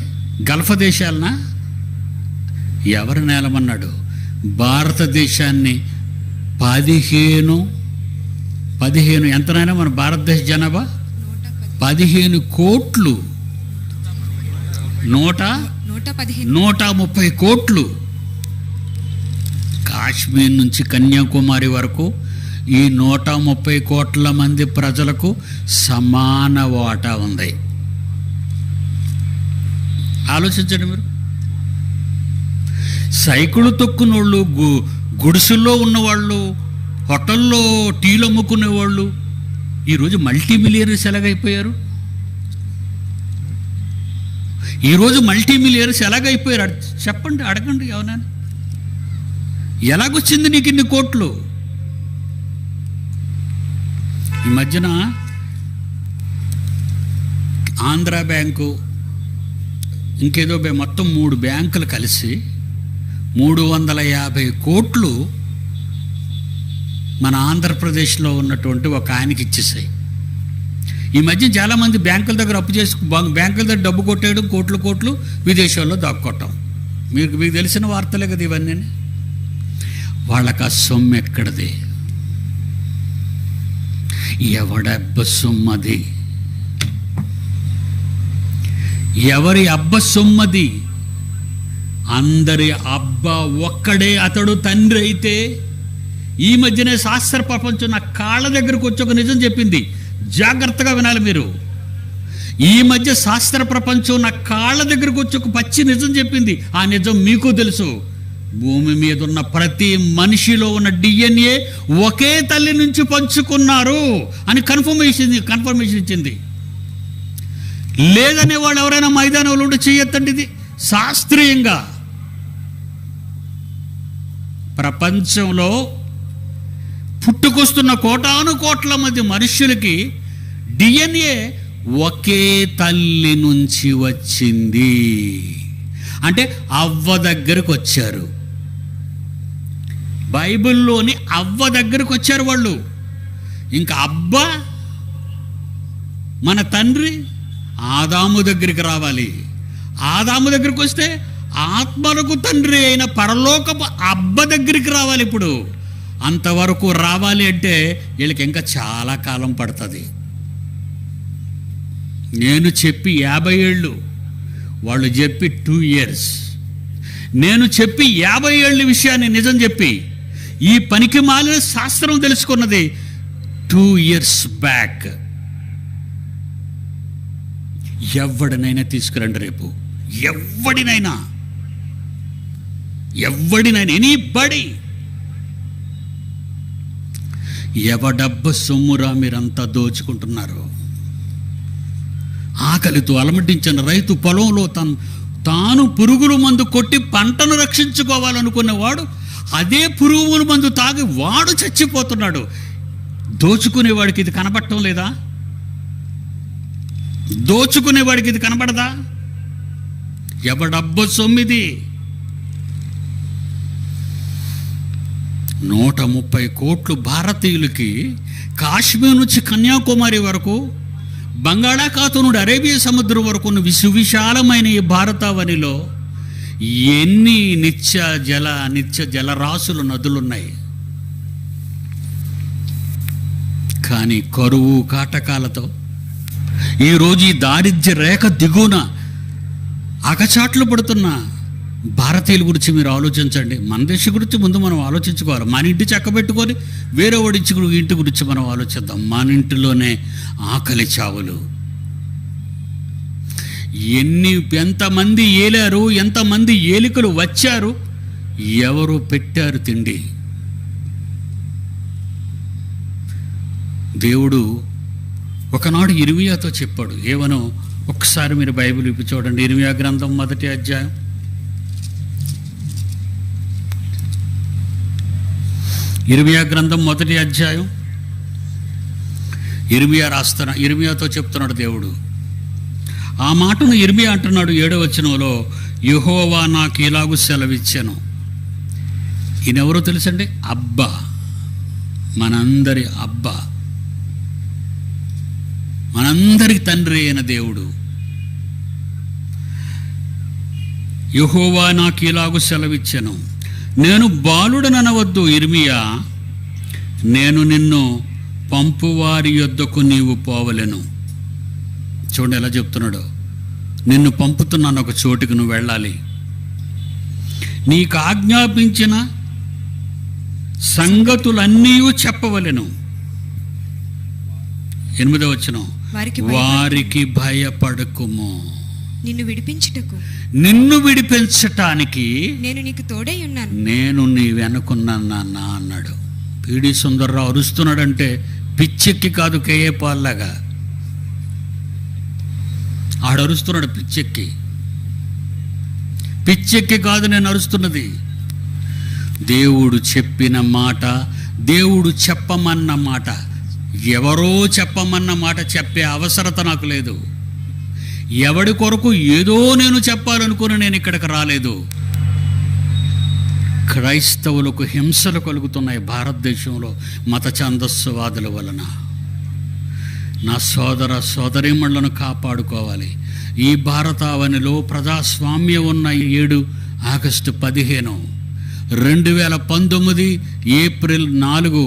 గల్ఫ్ దేశాలనా? ఎవరు నేలమన్నాడు? భారతదేశాన్ని 15 ఎంతనైనా మన భారతదేశ జనాభా 15 కోట్లు, 130 కోట్లు. కాశ్మీర్ నుంచి కన్యాకుమారి వరకు ఈ 130 కోట్ల మంది ప్రజలకు సమాన వాటా ఉంది. ఆలోచించండి మీరు. సైకిళ్ళు తొక్కునోళ్ళు, గుడిసెల్లో ఉన్నవాళ్ళు, హోటల్లో టీలు అమ్ముకునేవాళ్ళు ఈరోజు మల్టీ మిలియనర్స్ ఎలాగైపోయారు? ఈరోజు మల్టీ మిలియనర్స్ ఎలాగైపోయారు? చెప్పండి, అడగండి ఎవరైనా. ఎలాగొచ్చింది నీకు ఇన్ని కోట్లు? ఈ మధ్యన ఆంధ్ర బ్యాంకు, ఇంకేదో మొత్తం 3 బ్యాంకులు కలిసి 350 కోట్లు మన ఆంధ్రప్రదేశ్లో ఉన్నటువంటి ఒక ఆయనకి ఇచ్చేసాయి. ఈ మధ్య చాలామంది బ్యాంకుల దగ్గర అప్పు చేసి బ్యాంకుల దగ్గర డబ్బు కొట్టేయడం, కోట్లు విదేశాల్లో దాక్కోవటం. మీకు తెలిసిన వార్తలే కదా ఇవన్నీ. వాళ్ళకి ఆ సొమ్ము ఎక్కడది? ఎవడబ్బ సొమ్మది? ఎవరి అబ్బ సొమ్మది? అందరి అబ్బా ఒక్కడే, అతడు తండ్రి అయితే. ఈ మధ్యనే శాస్త్ర ప్రపంచం నా కాళ్ళ దగ్గరకు వచ్చి ఒక నిజం చెప్పింది. జాగ్రత్తగా వినాలి మీరు. ఈ మధ్య శాస్త్ర ప్రపంచం నా కాళ్ళ దగ్గరకు వచ్చి ఒక పచ్చి నిజం చెప్పింది. ఆ నిజం మీకు తెలుసు. భూమి మీద ఉన్న ప్రతి మనిషిలో ఉన్న DNA ఒకే తల్లి నుంచి పంచుకున్నారు అని కన్ఫర్మేషన్ ఇచ్చింది. లేదనే వాళ్ళు ఎవరైనా మైదానంలో ఉండి చేయొద్దండి. ఇది శాస్త్రీయంగా ప్రపంచంలో పుట్టుకొస్తున్న కోటాను కోట్ల మంది మనుష్యులకి DNA ఒకే తల్లి నుంచి వచ్చింది. అంటే అవ్వ దగ్గరకు వచ్చారు. బైబిల్లోని అవ్వ దగ్గరకు వచ్చారు వాళ్ళు. ఇంకా అబ్బ మన తండ్రి ఆదాము దగ్గరికి రావాలి. ఆదాము దగ్గరికి వస్తే ఆత్మలకు తండ్రి అయిన పరలోకపు అబ్బ దగ్గరికి రావాలి. ఇప్పుడు అంతవరకు రావాలి అంటే వీళ్ళకి ఇంకా చాలా కాలం పడుతుంది. నేను చెప్పి 50 ఏళ్ళు, వాళ్ళు చెప్పి 2 years. నేను చెప్పి 50 ఏళ్ళ విషయాన్ని నిజం చెప్పి ఈ పనికి మాలిన శాస్త్రం తెలుసుకున్నది 2 years బ్యాక్. ఎవడినైనా తీసుకురండి రేపు, ఎవడినైనా ఎనీబడి. ఎవడబ్బ సొమ్మురా మీరంతా దోచుకుంటున్నారు. ఆకలితో అలమటించిన రైతు పొలంలో తాను పురుగుల మందు కొట్టి పంటను రక్షించుకోవాలనుకునేవాడు అదే పురుగుల మందు తాగి వాడు చచ్చిపోతున్నాడు. దోచుకునేవాడికి ఇది కనబడటం లేదా? దోచుకునేవాడికి ఇది కనబడదా? ఎవడబ్బ సొమ్మిది? 130 కోట్లు భారతీయులకి కాశ్మీర్ నుంచి కన్యాకుమారి వరకు, బంగాళాఖాతం నుండి అరేబియా సముద్రం వరకు సువిశాలమైన ఈ భారతావనిలో ఎన్ని నిత్య జలరాశులు, నదులున్నాయి. కానీ కరువు కాటకాలతో ఈరోజు ఈ దారిద్ర్య రేఖ దిగువన అగచాట్లు పడుతున్న భారతీయుల గురించి మీరు ఆలోచించండి. మన దేశం గురించి ముందు మనం ఆలోచించుకోవాలి. మన ఇంటి చక్కబెట్టుకొని వేరే వాడి ఇంటి గురించి మనం ఆలోచిద్దాం. మన ఇంటిలోనే ఆకలి చావులు. ఎంతమంది ఏలారు, ఎంతమంది ఏలికలు వచ్చారు, ఎవరు పెట్టారు తిండి? దేవుడు ఒకనాడు ఇర్మియాతో చెప్పాడు. ఏమనో ఒక్కసారి మీరు బైబిల్ ఇప్పి చూడండి. ఇర్మియా గ్రంథం 1వ అధ్యాయం. ఇర్మియా గ్రంథం 1వ అధ్యాయం. ఇర్మియాతో చెప్తున్నాడు దేవుడు. ఆ మాటను ఇర్మియా అంటున్నాడు 7వ వచనంలో, యెహోవా నాకు ఇలాగు సెలవిచ్చాను. ఈయనెవరో తెలుసండి? అబ్బా, మనందరి అబ్బా, మనందరి తండ్రి అయిన దేవుడు. యెహోవా నాకు ఇలాగు సెలవిచ్చాను, నేను బాలుడననవద్దు ఇర్మియా, నేను నిన్ను పంపువారి యొద్దకు నీవు పోవలెను. చూడండి ఎలా చెప్తున్నాడు. నిన్ను పంపుతున్నాను, ఒక చోటుకు నువ్వు వెళ్ళాలి. నీకు ఆజ్ఞాపించిన సంగతులన్నీ చెప్పవలెను. 8వ వచనం, వారికి భయపడకుము. నిన్ను విడిపించుటకు నిన్ను విడిపించటానికి నేను నీకు తోడై ఉన్నాను. నేను నీ వెనుకున్నాను నాన్న అన్నాడు. పిడి సుందర్రావు అరుస్తున్నాడంటే పిచ్చెక్కి కాదు, కేఏ పాల్లాగా ఆడరుస్తున్నాడు. పిచ్చెక్కి కాదు నేను అరుస్తున్నది. దేవుడు చెప్పిన మాట, దేవుడు చెప్పమన్న మాట, ఎవరో చెప్పమన్న మాట చెప్పే అవసరత నాకు లేదు. ఎవడి కొరకు ఏదో నేను చెప్పాలనుకుని నేను ఇక్కడికి రాలేదు. క్రైస్తవులకు హింసలు కలుగుతున్నాయి భారతదేశంలో మత ఛాందస్సువాదుల వలన. నా సోదర సోదరీమణులను కాపాడుకోవాలి. ఈ భారతావనిలో ప్రజాస్వామ్యం ఉన్న 7 ఆగస్టు 15 2019 ఏప్రిల్ 4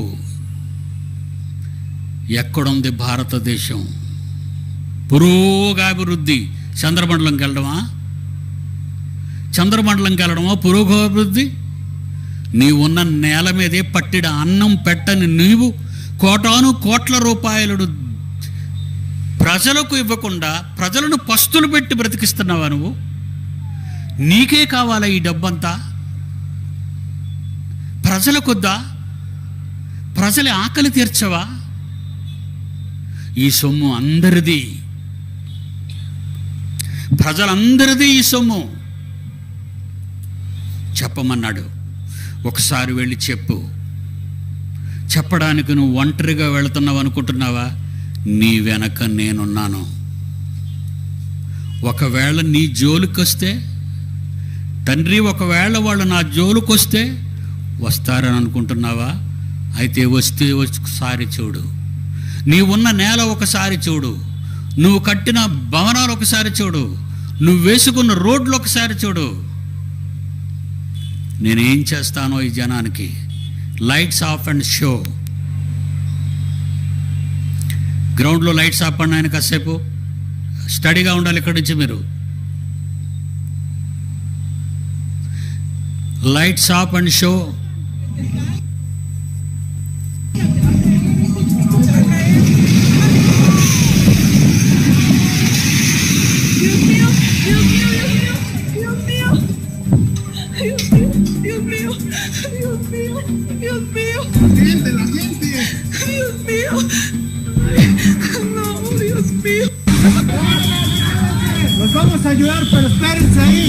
ఎక్కడుంది భారతదేశం? పురోగాభివృద్ధి. చంద్రమండలంకి వెళ్ళడమా పురోగాభివృద్ధి? నీవున్న నేల మీదే పట్టిడ అన్నం పెట్టని నీవు కోటాను కోట్ల రూపాయలు ప్రజలకు ఇవ్వకుండా ప్రజలను పస్తులు పెట్టి బ్రతికిస్తున్నావా నువ్వు? నీకే కావాలా ఈ డబ్బంతా? ప్రజలకొద్దా? ప్రజల ఆకలి తీర్చవా? ఈ సొమ్ము అందరిది, ప్రజలందరిది ఈ సొమ్ము. చెప్పమన్నాడు. ఒకసారి వెళ్ళి చెప్పు. చెప్పడానికి నువ్వు ఒంటరిగా వెళుతున్నావు అనుకుంటున్నావా? నీ వెనక నేనున్నాను. ఒకవేళ నీ జోలికొస్తే, తండ్రి ఒకవేళ వాళ్ళు నా జోలికొస్తే వస్తారని అనుకుంటున్నావా? అయితే వస్తే ఒకసారి చూడు. నీవున్న నేల ఒకసారి చూడు. నువ్వు కట్టిన భవనాలు ఒకసారి చూడు. నువ్వు వేసుకున్న రోడ్లు ఒకసారి చూడు. నేనేం చేస్తానో ఈ జనానికి. Lights off and show. గ్రౌండ్లో లైట్స్ ఆఫ్ అండి. ఆయన కాసేపు స్టడీగా ఉండాలి. ఇక్కడి నుంచి మీరు lights off and show. Los vamos a ayudar, pero espérense ahí.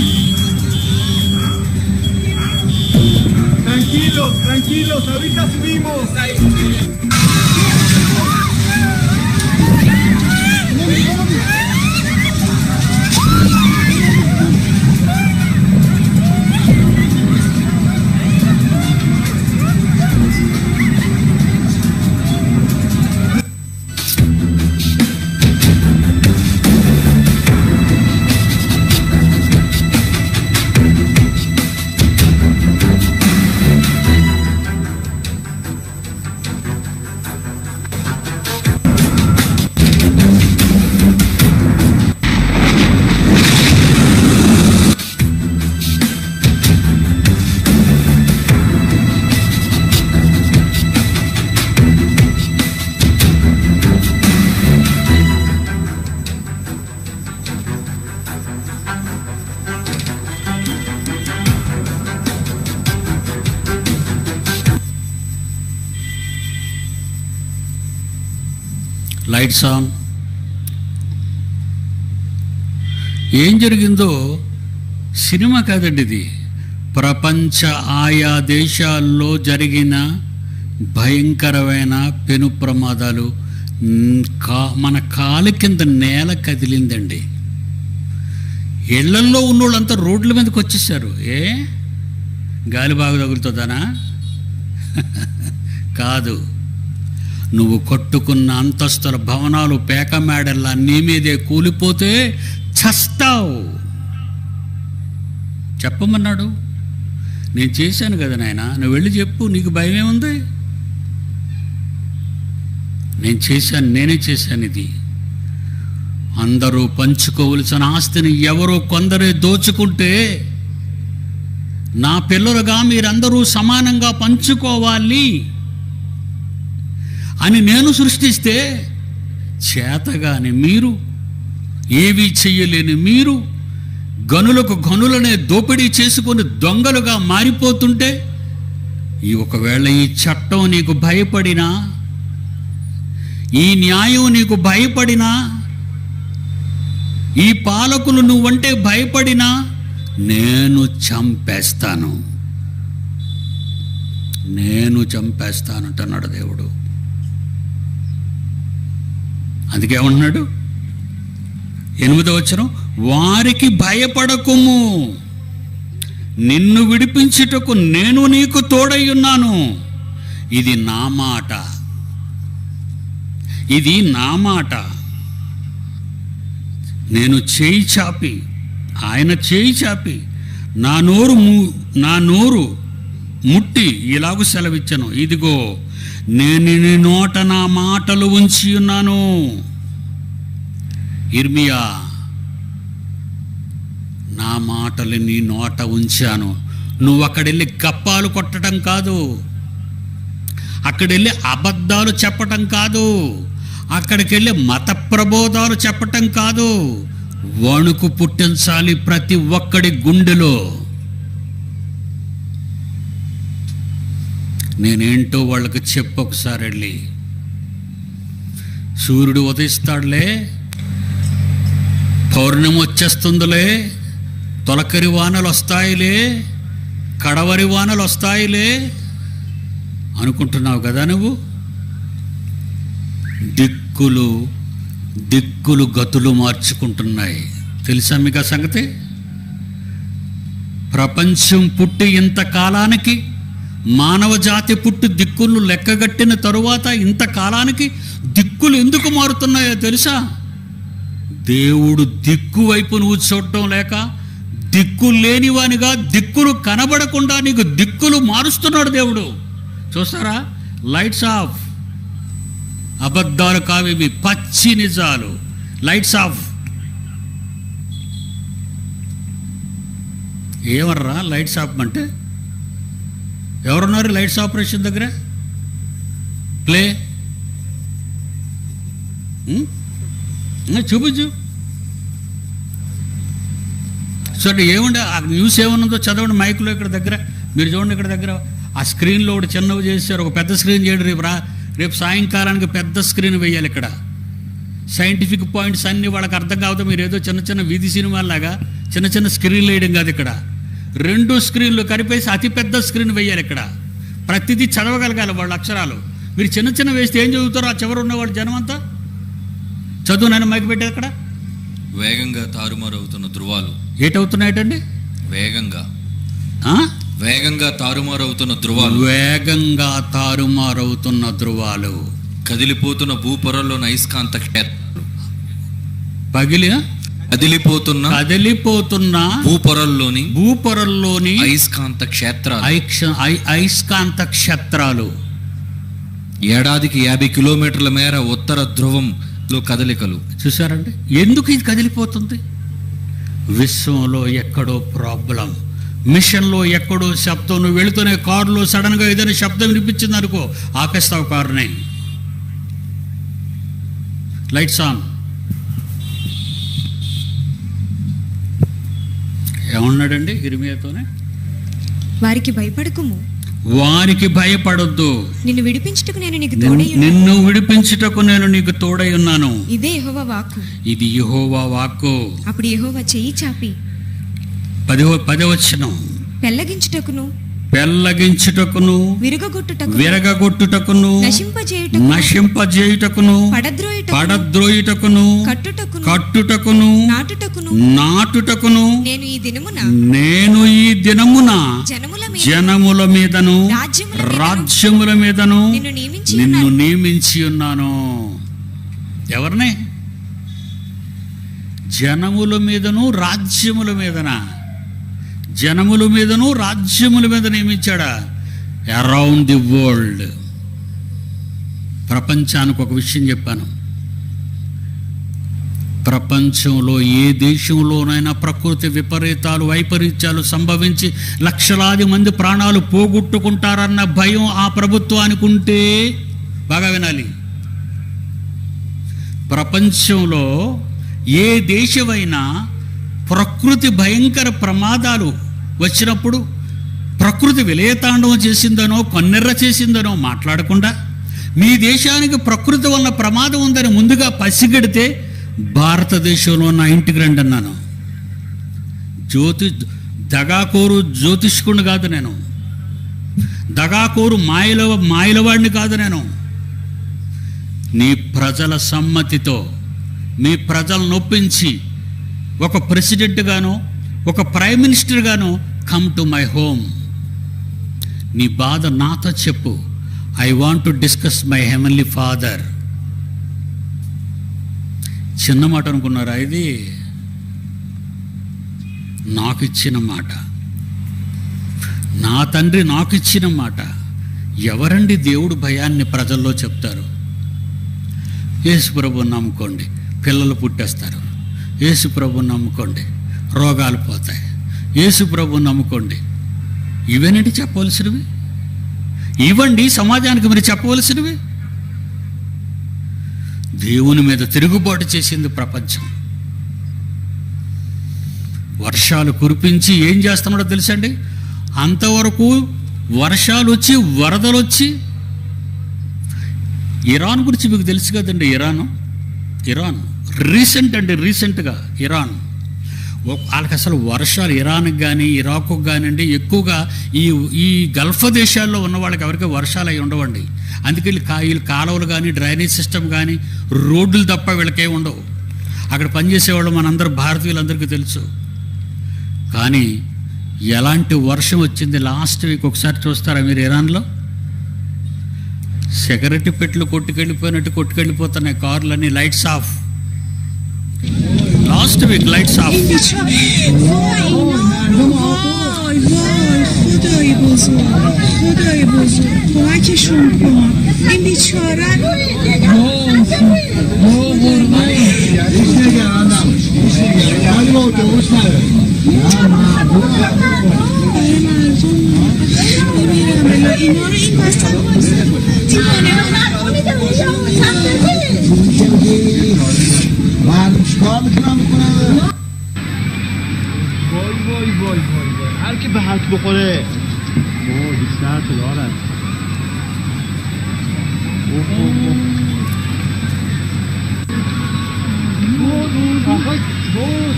Tranquilos, tranquilos, ahorita subimos. Lights on. ఏం జరిగిందో సినిమా కాదండి ఇది. ప్రపంచ ఆయా దేశాల్లో జరిగిన భయంకరమైన పెను ప్రమాదాలు. మన కాలు కింద నేల కదిలిందండి. ఇళ్లల్లో ఉన్నోళ్ళంతా రోడ్ల మీదకి వచ్చేసారు. గాలి బాగా తగులుతుందనా? కాదు. నువ్వు కట్టుకున్న అంతస్తుల భవనాలు పేక మేడల్లా నీ మీదే కూలిపోతే చస్తావు. చెప్పమన్నాడు. నేను చేశాను కదా నాయన, నువ్వు వెళ్ళి చెప్పు. నీకు భయం ఏముంది? నేనే చేశాను ఇది. అందరూ పంచుకోవలసిన ఆస్తిని ఎవరో కొందరే దోచుకుంటే, నా పిల్లలుగా మీరందరూ సమానంగా పంచుకోవాలి అని నేను సృష్టిస్తే, చేతగాని మీరు, ఏవీ చెయ్యలేని మీరు గనులకు గనులనే దోపిడీ చేసుకొని దొంగలుగా మారిపోతుంటే, ఒకవేళ ఈ చట్టం నీకు భయపడినా, ఈ న్యాయం నీకు భయపడినా, ఈ పాలకులు నువ్వంటే భయపడినా, నేను చంపేస్తానంటున్నాడు దేవుడు. అందుకే ఏమంటున్నాడు 8వ వచనం, వారికి భయపడకుము, నిన్ను విడిపించుటకు నేను నీకు తోడై ఉన్నాను. ఇది నా మాట, నేను చేయి చాపి, ఆయన చేయి చాపి నా నోరు ముట్టి ఇలాగూ సెలవిచ్చాను, ఇదిగో నేను నీ నోట నా మాటలు ఉంచి ఉన్నాను. ఇర్మియా, నా మాటలు నీ నోట ఉంచాను. నువ్వు అక్కడెళ్ళి గప్పాలు కొట్టడం కాదు, అక్కడెళ్ళి అబద్ధాలు చెప్పటం కాదు, అక్కడికి వెళ్ళి మత ప్రబోధాలు చెప్పటం కాదు. వణుకు పుట్టించాలి ప్రతి ఒక్కడి గుండెలో. నేనేంటో వాళ్ళకి చెప్పొకసారి వెళ్ళి. సూర్యుడు ఉదయిస్తాడులే, పౌర్ణమి వచ్చేస్తుందిలే, తొలకరి వానలు వస్తాయిలే, కడవరి వానలు వస్తాయిలే అనుకుంటున్నావు కదా నువ్వు. దిక్కులు గతులు మార్చుకుంటున్నాయి. తెలుసా మీకు ఆ సంగతి? ప్రపంచం పుట్టి ఇంతకాలానికి, మానవ జాతి పుట్టి దిక్కులు లెక్కగట్టిన తరువాత ఇంతకాలానికి దిక్కులు ఎందుకు మారుతున్నాయో తెలుసా? దేవుడు దిక్కు వైపు నువ్వు చూడటం లేక, దిక్కులు లేనివానిగా, దిక్కులు కనబడకుండా నీకు దిక్కులు మారుస్తున్నాడు దేవుడు. చూస్తారా? Lights off. అబద్ధాలు కావివి, పచ్చి నిజాలు. Lights off. ఏమర్రా లైట్స్ ఆఫ్ అంటే? ఎవరున్నారు లైట్స్ ఆపరేషన్ దగ్గర? ప్లే చూపించు. చూడండి ఏముండే ఆ న్యూస్ ఏమన్నదో చదవండి మైకులో ఇక్కడ దగ్గర. మీరు చూడండి ఇక్కడ దగ్గర ఆ స్క్రీన్లో ఒకటి చిన్నవి చేశారు, ఒక పెద్ద స్క్రీన్ చేయండి. రేపు సాయంకాలానికి పెద్ద స్క్రీన్ వేయాలి ఇక్కడ. సైంటిఫిక్ పాయింట్స్ అన్నీ వాళ్ళకి అర్థం కావద్దు. మీరు ఏదో చిన్న వీధి సినిమాలాగా చిన్న స్క్రీన్లు వేయడం కాదు. ఇక్కడ 2 స్క్రీన్లు కలిపేసి అతి పెద్ద స్క్రీన్ వేయాలి. ఇక్కడ ప్రతిదీ చదవగలగాలి వాళ్ళ అక్షరాలు. మీరు చిన్న వేస్తే ఏం చదువుతారో ఆ చివరు ఉన్నవాళ్ళు జనం అంతా చదువు. నేను మైకి పెట్టేది అక్కడ. వేగంగా తారుమారవుతున్న ధృవాలు. ఏటవుతున్నాయటండి? వేగంగా తారుమారవుతున్న ధృవాలు. వేగంగా తారుమారవుతున్న ధృవాలు. కదిలిపోతున్న భూపొరల్లోని అయస్కాంత క్షేత్రాలు. కదిలిపోతున్న భూపొరల్లోని అయస్కాంత క్షేత్రాలు. ఏడాదికి 50 కిలోమీటర్ల మేర ఉత్తర ధ్రువంలో కదలికలు. చూసారండి ఎందుకు ఇది కదిలిపోతుంది? విశ్వంలో ఎక్కడో ప్రాబ్లం, మిషన్లో ఎక్కడో శబ్దం. నువ్వు వెళుతూనే కారులో సడన్గా ఏదైనా శబ్దం వినిపించింది అనుకో, ఆపేస్తావు కారుని. Lights on. ఏమన్నాడండి ఇర్మియాతోనే? వారికి భయపడకుము, వారికి భయపడొద్దు, నిన్ను విడిపించుటకు నేను నీకు తోడై ఉన్నాను. నిన్ను విడిపించుటకు నేను నీకు తోడై ఉన్నాను. ఇదే యెహోవా వాక్కు. ఇది యెహోవా వాక్కు. అప్పుడు యెహోవా చెయ్యి చాపి 10వ వచనం, పెళ్లగించుటకును విరగగొట్టుటకును నశింపజేయుటకును పడద్రోయుటకును కట్టుటకును నాటుటకును నేను ఈ దినమున జనముల మీదను రాజ్యముల మీదను నిన్ను నియమించి ఉన్నాను. ఎవరిని? జనముల మీదను రాజ్యముల మీదనా? జనముల మీదను రాజ్యముల మీద నియమించాడా? Around the world. ప్రపంచానికి ఒక విషయం చెప్పాను. ప్రపంచంలో ఏ దేశంలోనైనా ప్రకృతి విపరీతాలు, వైపరీత్యాలు సంభవించి లక్షలాది మంది ప్రాణాలు పోగొట్టుకుంటారన్న భయం ఆ ప్రభుత్వానికి ఉంటే, బాగా వినాలి, ప్రపంచంలో ఏ దేశమైనా ప్రకృతి భయంకర ప్రమాదాలు వచ్చినప్పుడు ప్రకృతి విలయతాండవం చేసిందనో కొన్నెర్ర చేసిందనో మాట్లాడకుండా మీ దేశానికి ప్రకృతి వల్ల ప్రమాదం ఉందని ముందుగా పసిగడితే భారతదేశంలో నా ఇంటికి రండి అన్నాను. దగాకోరు జ్యోతిష్కుని కాదు నేను, దగాకోరు మాయలవాడిని కాదు నేను. నీ ప్రజల సమ్మతితో మీ ప్రజలను నొప్పించి ఒక ప్రెసిడెంట్ గాను ఒక ప్రైమ్ మినిస్టర్ గాను కమ్ టు మై హోమ్, నీ బాధ నాతో చెప్పు. I want to discuss my heavenly father. చిన్న మాట అనుకున్నారా? ఇది నాకు ఇచ్చిన మాట, నా తండ్రి నాకు ఇచ్చిన మాట. ఎవరండి దేవుడు భయాన్ని ప్రజల్లో చెప్తారు? యేసు ప్రభువుని నమ్ముకోండి, పిల్లలు పుట్టేస్తారు. యేసు ప్రభువుని నమ్ముకోండి, రోగాలు పోతాయి. యేసు ప్రభువుని నమ్ముకోండి. ఇవేనండి చెప్పవలసినవి? ఇవ్వండి సమాజానికి మీరు చెప్పవలసినవి. దేవుని మీద తిరుగుబాటు చేసింది ప్రపంచం. వర్షాలు కురిపించి ఏం చేస్తున్నాడో తెలుసండి? అంతవరకు వర్షాలు వచ్చి వరదలు వచ్చి, ఇరాన్ గురించి మీకు తెలుసు కదండి. ఇరాన్ రీసెంట్గా ఇరాన్ వాళ్ళకి అసలు వర్షాలు, ఇరాన్కి కానీ ఇరాక్కు కానివ్వండి, ఎక్కువగా ఈ గల్ఫ్ దేశాల్లో ఉన్న వాళ్ళకి ఎవరికి వర్షాలు అవి ఉండవండి. అందుకే వీళ్ళు కాలువలు కానీ డ్రైనేజ్ సిస్టమ్ కానీ రోడ్లు తప్ప వీళ్ళకే ఉండవు. అక్కడ పనిచేసేవాళ్ళు మనందరూ భారతీయులందరికీ తెలుసు. కానీ ఎలాంటి వర్షం వచ్చింది లాస్ట్ వీక్ ఒకసారి చూస్తారా మీరు? ఇరాన్లో సెక్యూరిటీ పెట్లు కొట్టుకెళ్ళిపోయినట్టు కొట్టుకెళ్ళిపోతున్నాయి కార్లన్నీ, lights off. Last week lights off. هر کی به حق بخوره بیشتر تو دارن.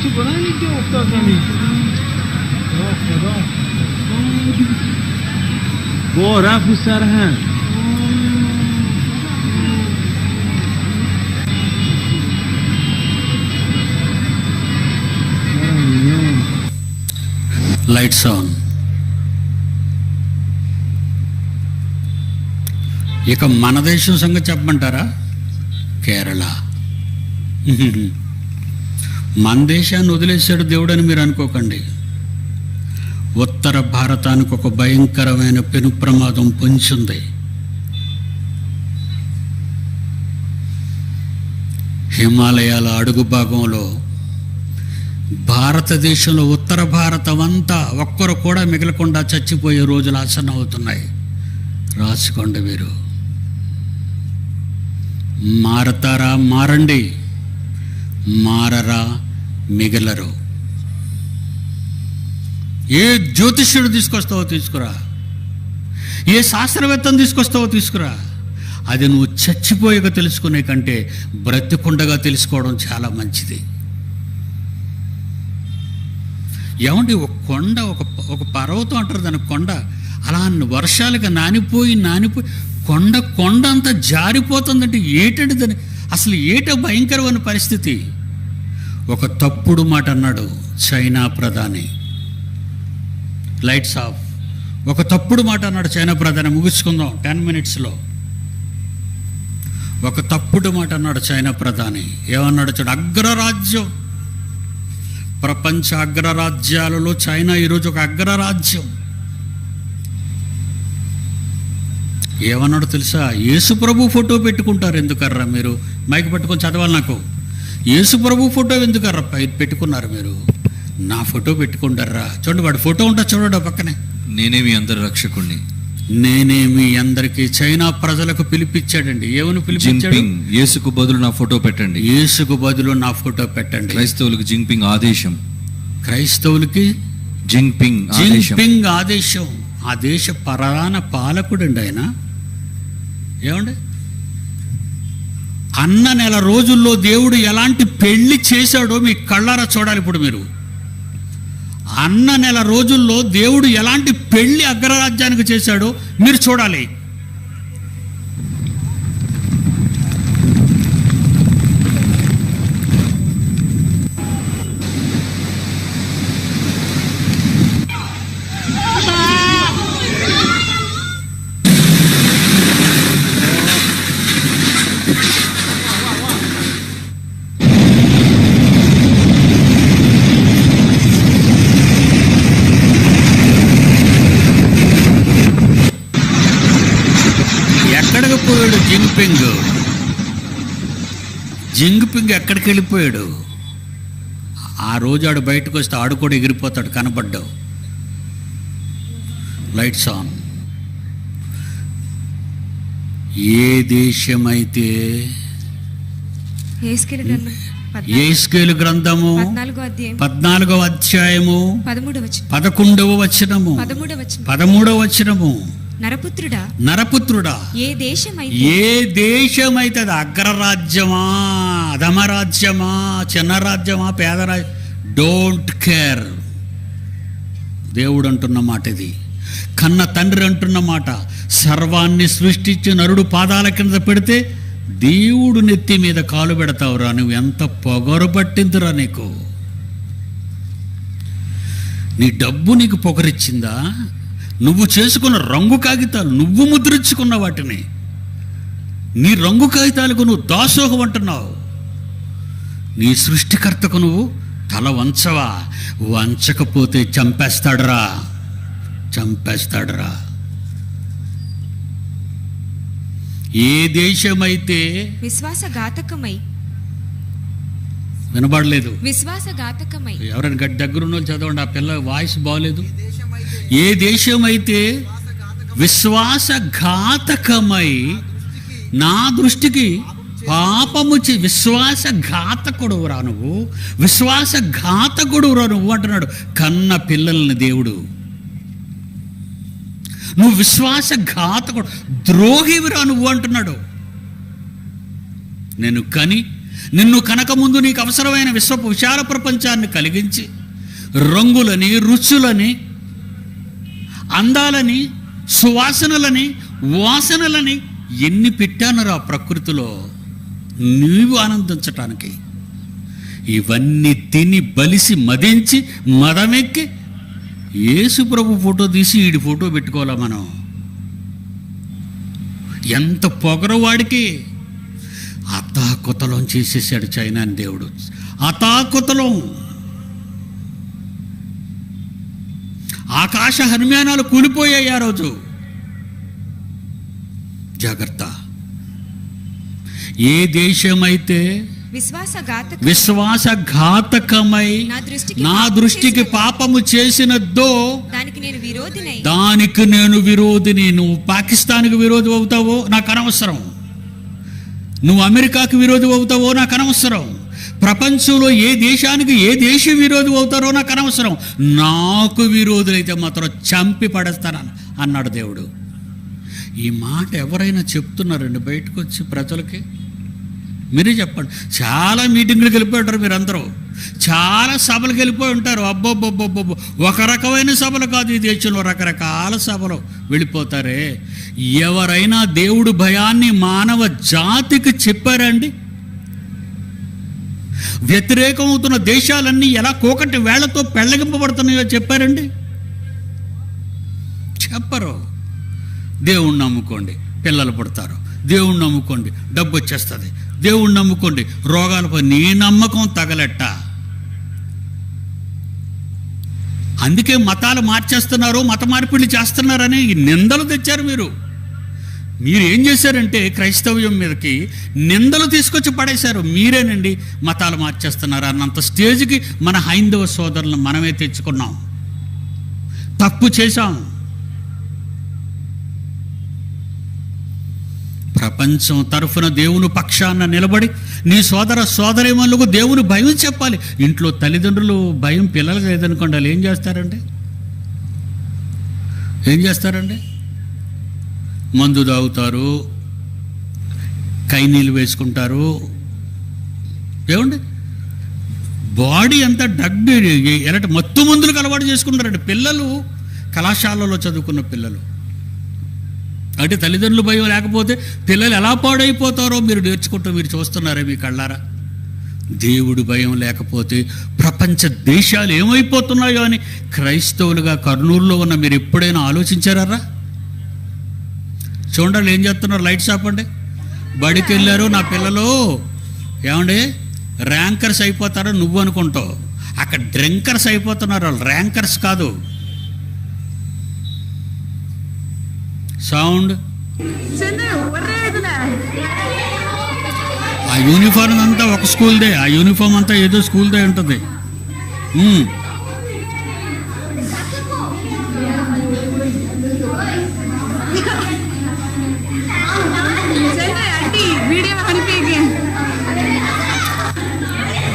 چه بلندی که افتاد زمین. خدا رفت رو سر هم. Lights on. ఇక మన దేశం సంగతి చెప్పమంటారా? కేరళ. మన దేశాన్ని వదిలేశాడు దేవుడు అని మీరు అనుకోకండి. ఉత్తర భారతానికి ఒక భయంకరమైన పెను ప్రమాదం పొంచింది. హిమాలయాల అడుగు భాగంలో భారతదేశంలో ఉత్తర భారతం అంతా ఒక్కరు కూడా మిగలకుండా చచ్చిపోయే రోజులు ఆసన్న అవుతున్నాయి. రాసుకోండి మీరు. మారతారా? మారండి. మారరా? మిగలరు. ఏ జ్యోతిష్యుడు తీసుకొస్తావో తీసుకురా, ఏ శాస్త్రవేత్తను తీసుకొస్తావో తీసుకురా. అది నువ్వు చచ్చిపోయాక తెలుసుకునే కంటే బ్రతికుండగా తెలుసుకోవడం చాలా మంచిది. ఏమంటే ఒక కొండ, ఒక పర్వతం అంటారు దాని కొండ, అలా వర్షాలుగా నానిపోయి కొండ అంతా జారిపోతుందంటే ఏటంటే దాని అసలు ఏట భయంకరమైన పరిస్థితి. ఒక తప్పుడు మాట అన్నాడు చైనా ప్రధాని. Lights off. ఒక తప్పుడు మాట అన్నాడు చైనా ప్రధాని. ముగించుకుందాం 10 minutesలో. ఒక తప్పుడు మాట అన్నాడు చైనా ప్రధాని. ఏమన్నాడు చూడు? అగ్రరాజ్యం, ప్రపంచ అగ్రరాజ్యాలలో చైనా ఈరోజు ఒక అగ్రరాజ్యం. ఏమన్నాడు తెలుసా? యేసు ప్రభు ఫోటో పెట్టుకుంటారు ఎందుకర్రా మీరు? మైక్ పట్టుకొని చదవాలి నాకు. యేసు ప్రభు ఫోటో ఎందుకర్రా పెట్టుకున్నారు మీరు? నా ఫోటో పెట్టుకుంటారా? చూడండి, వాడి ఫోటో ఉంటా చూడండి పక్కనే. నేనే మీ అందరి రక్షకుణ్ణి. నేనే మీ అందరికి చైనా ప్రజలకు పిలిపించాడండి. ఏమని పిలిపించాడు? యేసుకు బదులు నా ఫోటో పెట్టండి. యేసుకు బదులు నా ఫోటో పెట్టండి. క్రైస్తవులకు జింగ్పింగ్ ఆదేశం. క్రైస్తవులకి జింగ్పింగ్ ఆదేశం. జింగ్పింగ్ ఆదేశం. ఆ దేశ ప్రధాన పాలకుడండి ఆయన. ఏమండి, అన్న నెల రోజుల్లో దేవుడు ఎలాంటి పెళ్లి చేశాడో మీ కళ్ళారా చూడాలి. ఇప్పుడు మీరు అన్న నెల రోజుల్లో దేవుడు ఎలాంటి పెళ్లి అగ్రరాజ్యానికి చేశాడో మీరు చూడాలి. ఎక్కడికి పోయాడు జింగ్పింగ్? జింగ్పింగ్ ఎక్కడికి వెళ్ళిపోయాడు? ఆ రోజు ఆడు బయటకు వస్తే ఆడు కూడా ఎగిరిపోతాడు, కనపడ్డావు. Lights on. ఏ దేశమైతే యెహెజ్కేలు గ్రంథం యెహెజ్కేలు గ్రంథము 14వ అధ్యాయము 11వ వచనము 13వ వచనము. నరపుత్రుడా, ఏ దేశమైతే అది అగ్రరాజ్యమా, అధమరాజ్యమా, చిన్న రాజ్యమా, పేద రాజ్యం, డోంట్ కేర్. దేవుడు అంటున్న మాట ఇది. కన్న తండ్రి అంటున్న మాట. సర్వాన్ని సృష్టించి నరుడు పాదాల కింద పెడితే దేవుడు నెత్తి మీద కాలు పెడతావురా. నువ్వు ఎంత పొగరు పట్టిందిరా నీకు. నీ డబ్బు నీకు పొగరిచ్చిందా? నువ్వు చేసుకున్న రంగు కాగితాలు, నువ్వు ముద్రించుకున్న వాటిని, నీ రంగు కాగితాలకు నువ్వు దాసోహం అంటున్నావు. నీ సృష్టికర్తకు నువ్వు తల వంచవా? వంచకపోతే చంపేస్తాడురా. ఏ దేశమైతే విశ్వాసఘాతకమై, వినబడలేదు, విశ్వాసఘాతకమై, ఎవరైనా గట్టి దగ్గరున్న వాళ్ళు చదవండి. ఆ పిల్ల వాయిస్ బాగలేదు. ఏ దేశమైతే విశ్వాసఘాతకమై నా దృష్టికి పాపము విశ్వాసఘాతకుడురా నువ్వు, విశ్వాసఘాతకుడురా నువ్వు అంటున్నాడు. కన్న పిల్లల్ని దేవుడు, నువ్వు విశ్వాసఘాతకుడు, ద్రోహివిరా నువ్వు అంటున్నాడు. నేను నిన్ను కనక ముందు నీకు అవసరమైన విశాల ప్రపంచాన్ని కలిగించి రంగులని, రుచులని, అందాలని, సువాసనలని, వాసనలని ఎన్ని పెట్టానురా ప్రకృతిలో నీవు ఆనందించటానికి. ఇవన్నీ తిని బలిసి మదించి మదమెక్కి యేసు ప్రభు ఫోటో తీసి ఈడి ఫోటో పెట్టుకోవాలా మనం? ఎంత పొగరవాడికి. అతాకుతలం చేసేసాడు చైనాని దేవుడు. అతాకుతలం. ఆకాశ హనుమానాలు కూలిపోయాయి ఆ రోజు. జాగ్రత్త. ఏ దేశమైతే విశ్వాసఘాతకమై నా దృష్టికి పాపము చేసినద్దో దానికి నేను విరోధిని. నువ్వు పాకిస్తాన్కి విరోధి అవుతావో నాకు అనవసరం, నువ్వు అమెరికాకి విరోధి అవుతావో నాకు అనవసరం, ప్రపంచంలో ఏ దేశానికి ఏ దేశ విరోధి అవుతారో నాకు అనవసరం. నాకు విరోధులైతే మాత్రం చంపి పడేస్తాను అన్నాడు దేవుడు. ఈ మాట ఎవరైనా చెప్తున్నారండి బయటకు వచ్చి ప్రజలకి? మీరే చెప్పండి. చాలా మీటింగ్లకు వెళ్ళిపోయి ఉంటారు మీరందరూ, చాలా సభలకు వెళ్ళిపోయి ఉంటారు. అబ్బోబ్బోబ్బోబ్బో, ఒక రకమైన సభలు కాదు ఈ దేశంలో, రకరకాల సభలు వెళ్ళిపోతారే. ఎవరైనా దేవుడు భయాన్ని మానవ జాతికి చెప్పారండి? వ్యతిరేకమవుతున్న దేశాలన్నీ ఎలా కోకటి వేళ్లతో పెళ్ళగింపబడుతున్నాయో చెప్పారండి? చెప్పరు. దేవుణ్ణి నమ్ముకోండి, పిల్లలు పుడతారు. దేవుణ్ణి నమ్ముకోండి, డబ్బు వచ్చేస్తుంది. దేవుణ్ణి నమ్ముకోండి, రోగాలపై నీ నమ్మకం తగలెట్ట. అందుకే మతాలు మార్చేస్తున్నారు, మత మార్పిడి చేస్తున్నారని నిందలు తెచ్చారు మీరు. మీరు ఏం చేశారంటే క్రైస్తవ్యం మీదకి నిందలు తీసుకొచ్చి పడేశారు. మీరేనండి మతాలు మార్చేస్తున్నారు అన్నంత స్టేజ్కి మన హైందవ సోదరులను మనమే తెచ్చుకున్నాం. తప్పు చేశాం. ప్రపంచం తరఫున దేవుని పక్షాన నిలబడి నీ సోదర సోదరీమణులకు దేవుని భయం చెప్పాలి. ఇంట్లో తల్లిదండ్రులు భయం పిల్లలకు లేదనుకోండి, వాళ్ళు ఏం చేస్తారండి? మందు తాగుతారు, కైనీళ్ళు వేసుకుంటారు. ఏమండి, బాడీ అంతా డగ్ ఎలాంటి మత్తు మందులకు అలవాటు చేసుకుంటారండి పిల్లలు, కళాశాలలో చదువుకున్న పిల్లలు. అంటే తల్లిదండ్రులు భయం లేకపోతే పిల్లలు ఎలా పాడైపోతారో మీరు నేర్చుకుంటూ మీరు చూస్తున్నారే మీ కళ్ళారా. దేవుడి భయం లేకపోతే ప్రపంచ దేశాలు ఏమైపోతున్నాయో అని క్రైస్తవులుగా కర్నూలులో ఉన్న మీరు ఎప్పుడైనా ఆలోచించారా? చూడండి ఏం చేస్తున్నారు, లైట్స్ ఆపండి. బడికి వెళ్ళారు నా పిల్లలు, ఏమండి ర్యాంకర్స్ అయిపోతారో నువ్వు అనుకుంటావు, అక్కడ డ్రింకర్స్ అయిపోతున్నారు వాళ్ళు, ర్యాంకర్స్ కాదు. సౌండ్ ఆ యూనిఫామ్ అంతా ఒక స్కూల్దే, ఆ యూనిఫామ్ అంతా ఏదో స్కూల్దే ఉంటుంది.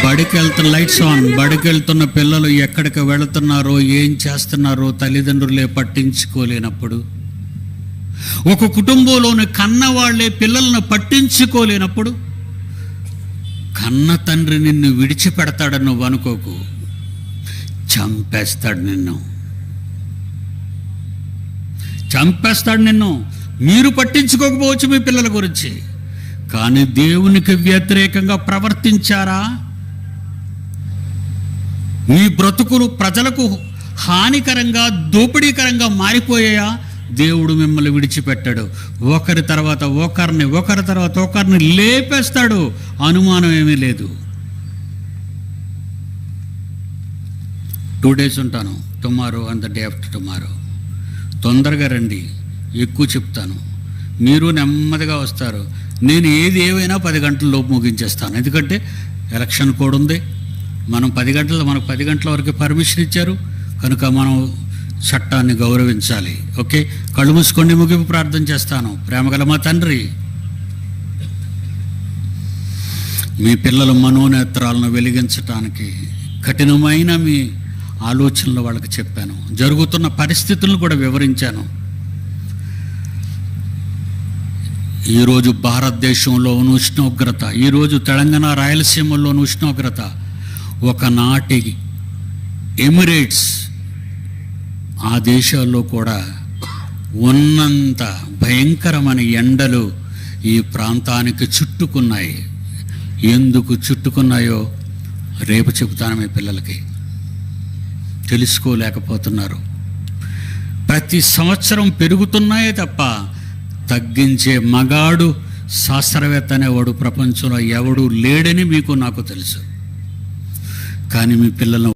బడికి వెళ్తున్న లైట్స్ ఆన్. బడికి వెళ్తున్న పిల్లలు ఎక్కడికి వెళుతున్నారో ఏం చేస్తున్నారో తల్లిదండ్రులే పట్టించుకోలేనప్పుడు, ఒక కుటుంబంలోని కన్నవాళ్లే పిల్లలను పట్టించుకోలేనప్పుడు, కన్న తండ్రి నిన్ను విడిచిపెడతాడని నువ్వు అనుకోకు, చంపేస్తాడు నిన్ను. మీరు పట్టించుకోకపోవచ్చు మీ పిల్లల గురించి, కానీ దేవునికి వ్యతిరేకంగా ప్రవర్తించారా, మీ బ్రతుకులు ప్రజలకు హానికరంగా దోపిడీకరంగా మారిపోయాయా, దేవుడు మిమ్మల్ని విడిచిపెట్టాడు. ఒకరి తర్వాత ఒకరిని లేపేస్తాడు, అనుమానం ఏమీ లేదు. 2 days ఉంటాను, tomorrow and the day after tomorrow. తొందరగా రండి, ఎక్కువ చెప్తాను, మీరు నెమ్మదిగా వస్తారు. నేను ఏమైనా 10 గంటలలోపు ముగించేస్తాను, ఎందుకంటే ఎలక్షన్ కోడ్ ఉంది. మనకు 10 గంటల వరకు పర్మిషన్ ఇచ్చారు కనుక మనం చట్టాన్ని గౌరవించాలి. ఓకే, కళ్ళు మూసుకోండి, ముగింపు ప్రార్థన చేస్తాను. ప్రేమగల మా తండ్రి, మీ పిల్లల మనోనేత్రాలను వెలిగించటానికి కఠినమైన మీ ఆలోచనలు వాళ్ళకి చెప్పాను, జరుగుతున్న పరిస్థితులను కూడా వివరించాను. ఈరోజు భారతదేశంలోని ఉష్ణోగ్రత, ఈరోజు తెలంగాణ రాయలసీమలోని ఉష్ణోగ్రత ఒకనాటి ఎమిరేట్స్ ఆ దేశాల్లో కూడా ఉన్నంత భయంకరమైన ఎండలు ఈ ప్రాంతానికి చుట్టుకున్నాయి. ఎందుకు చుట్టుకున్నాయో రేపు చెబుతాను. మీ పిల్లలకి తెలుసుకోలేకపోతున్నారు. ప్రతి సంవత్సరం పెరుగుతున్నాయే తప్ప తగ్గించే మగాడు శాస్త్రవేత్త అనేవాడు ప్రపంచంలో ఎవడు లేడని మీకు నాకు తెలుసు. కానీ మీ పిల్లలను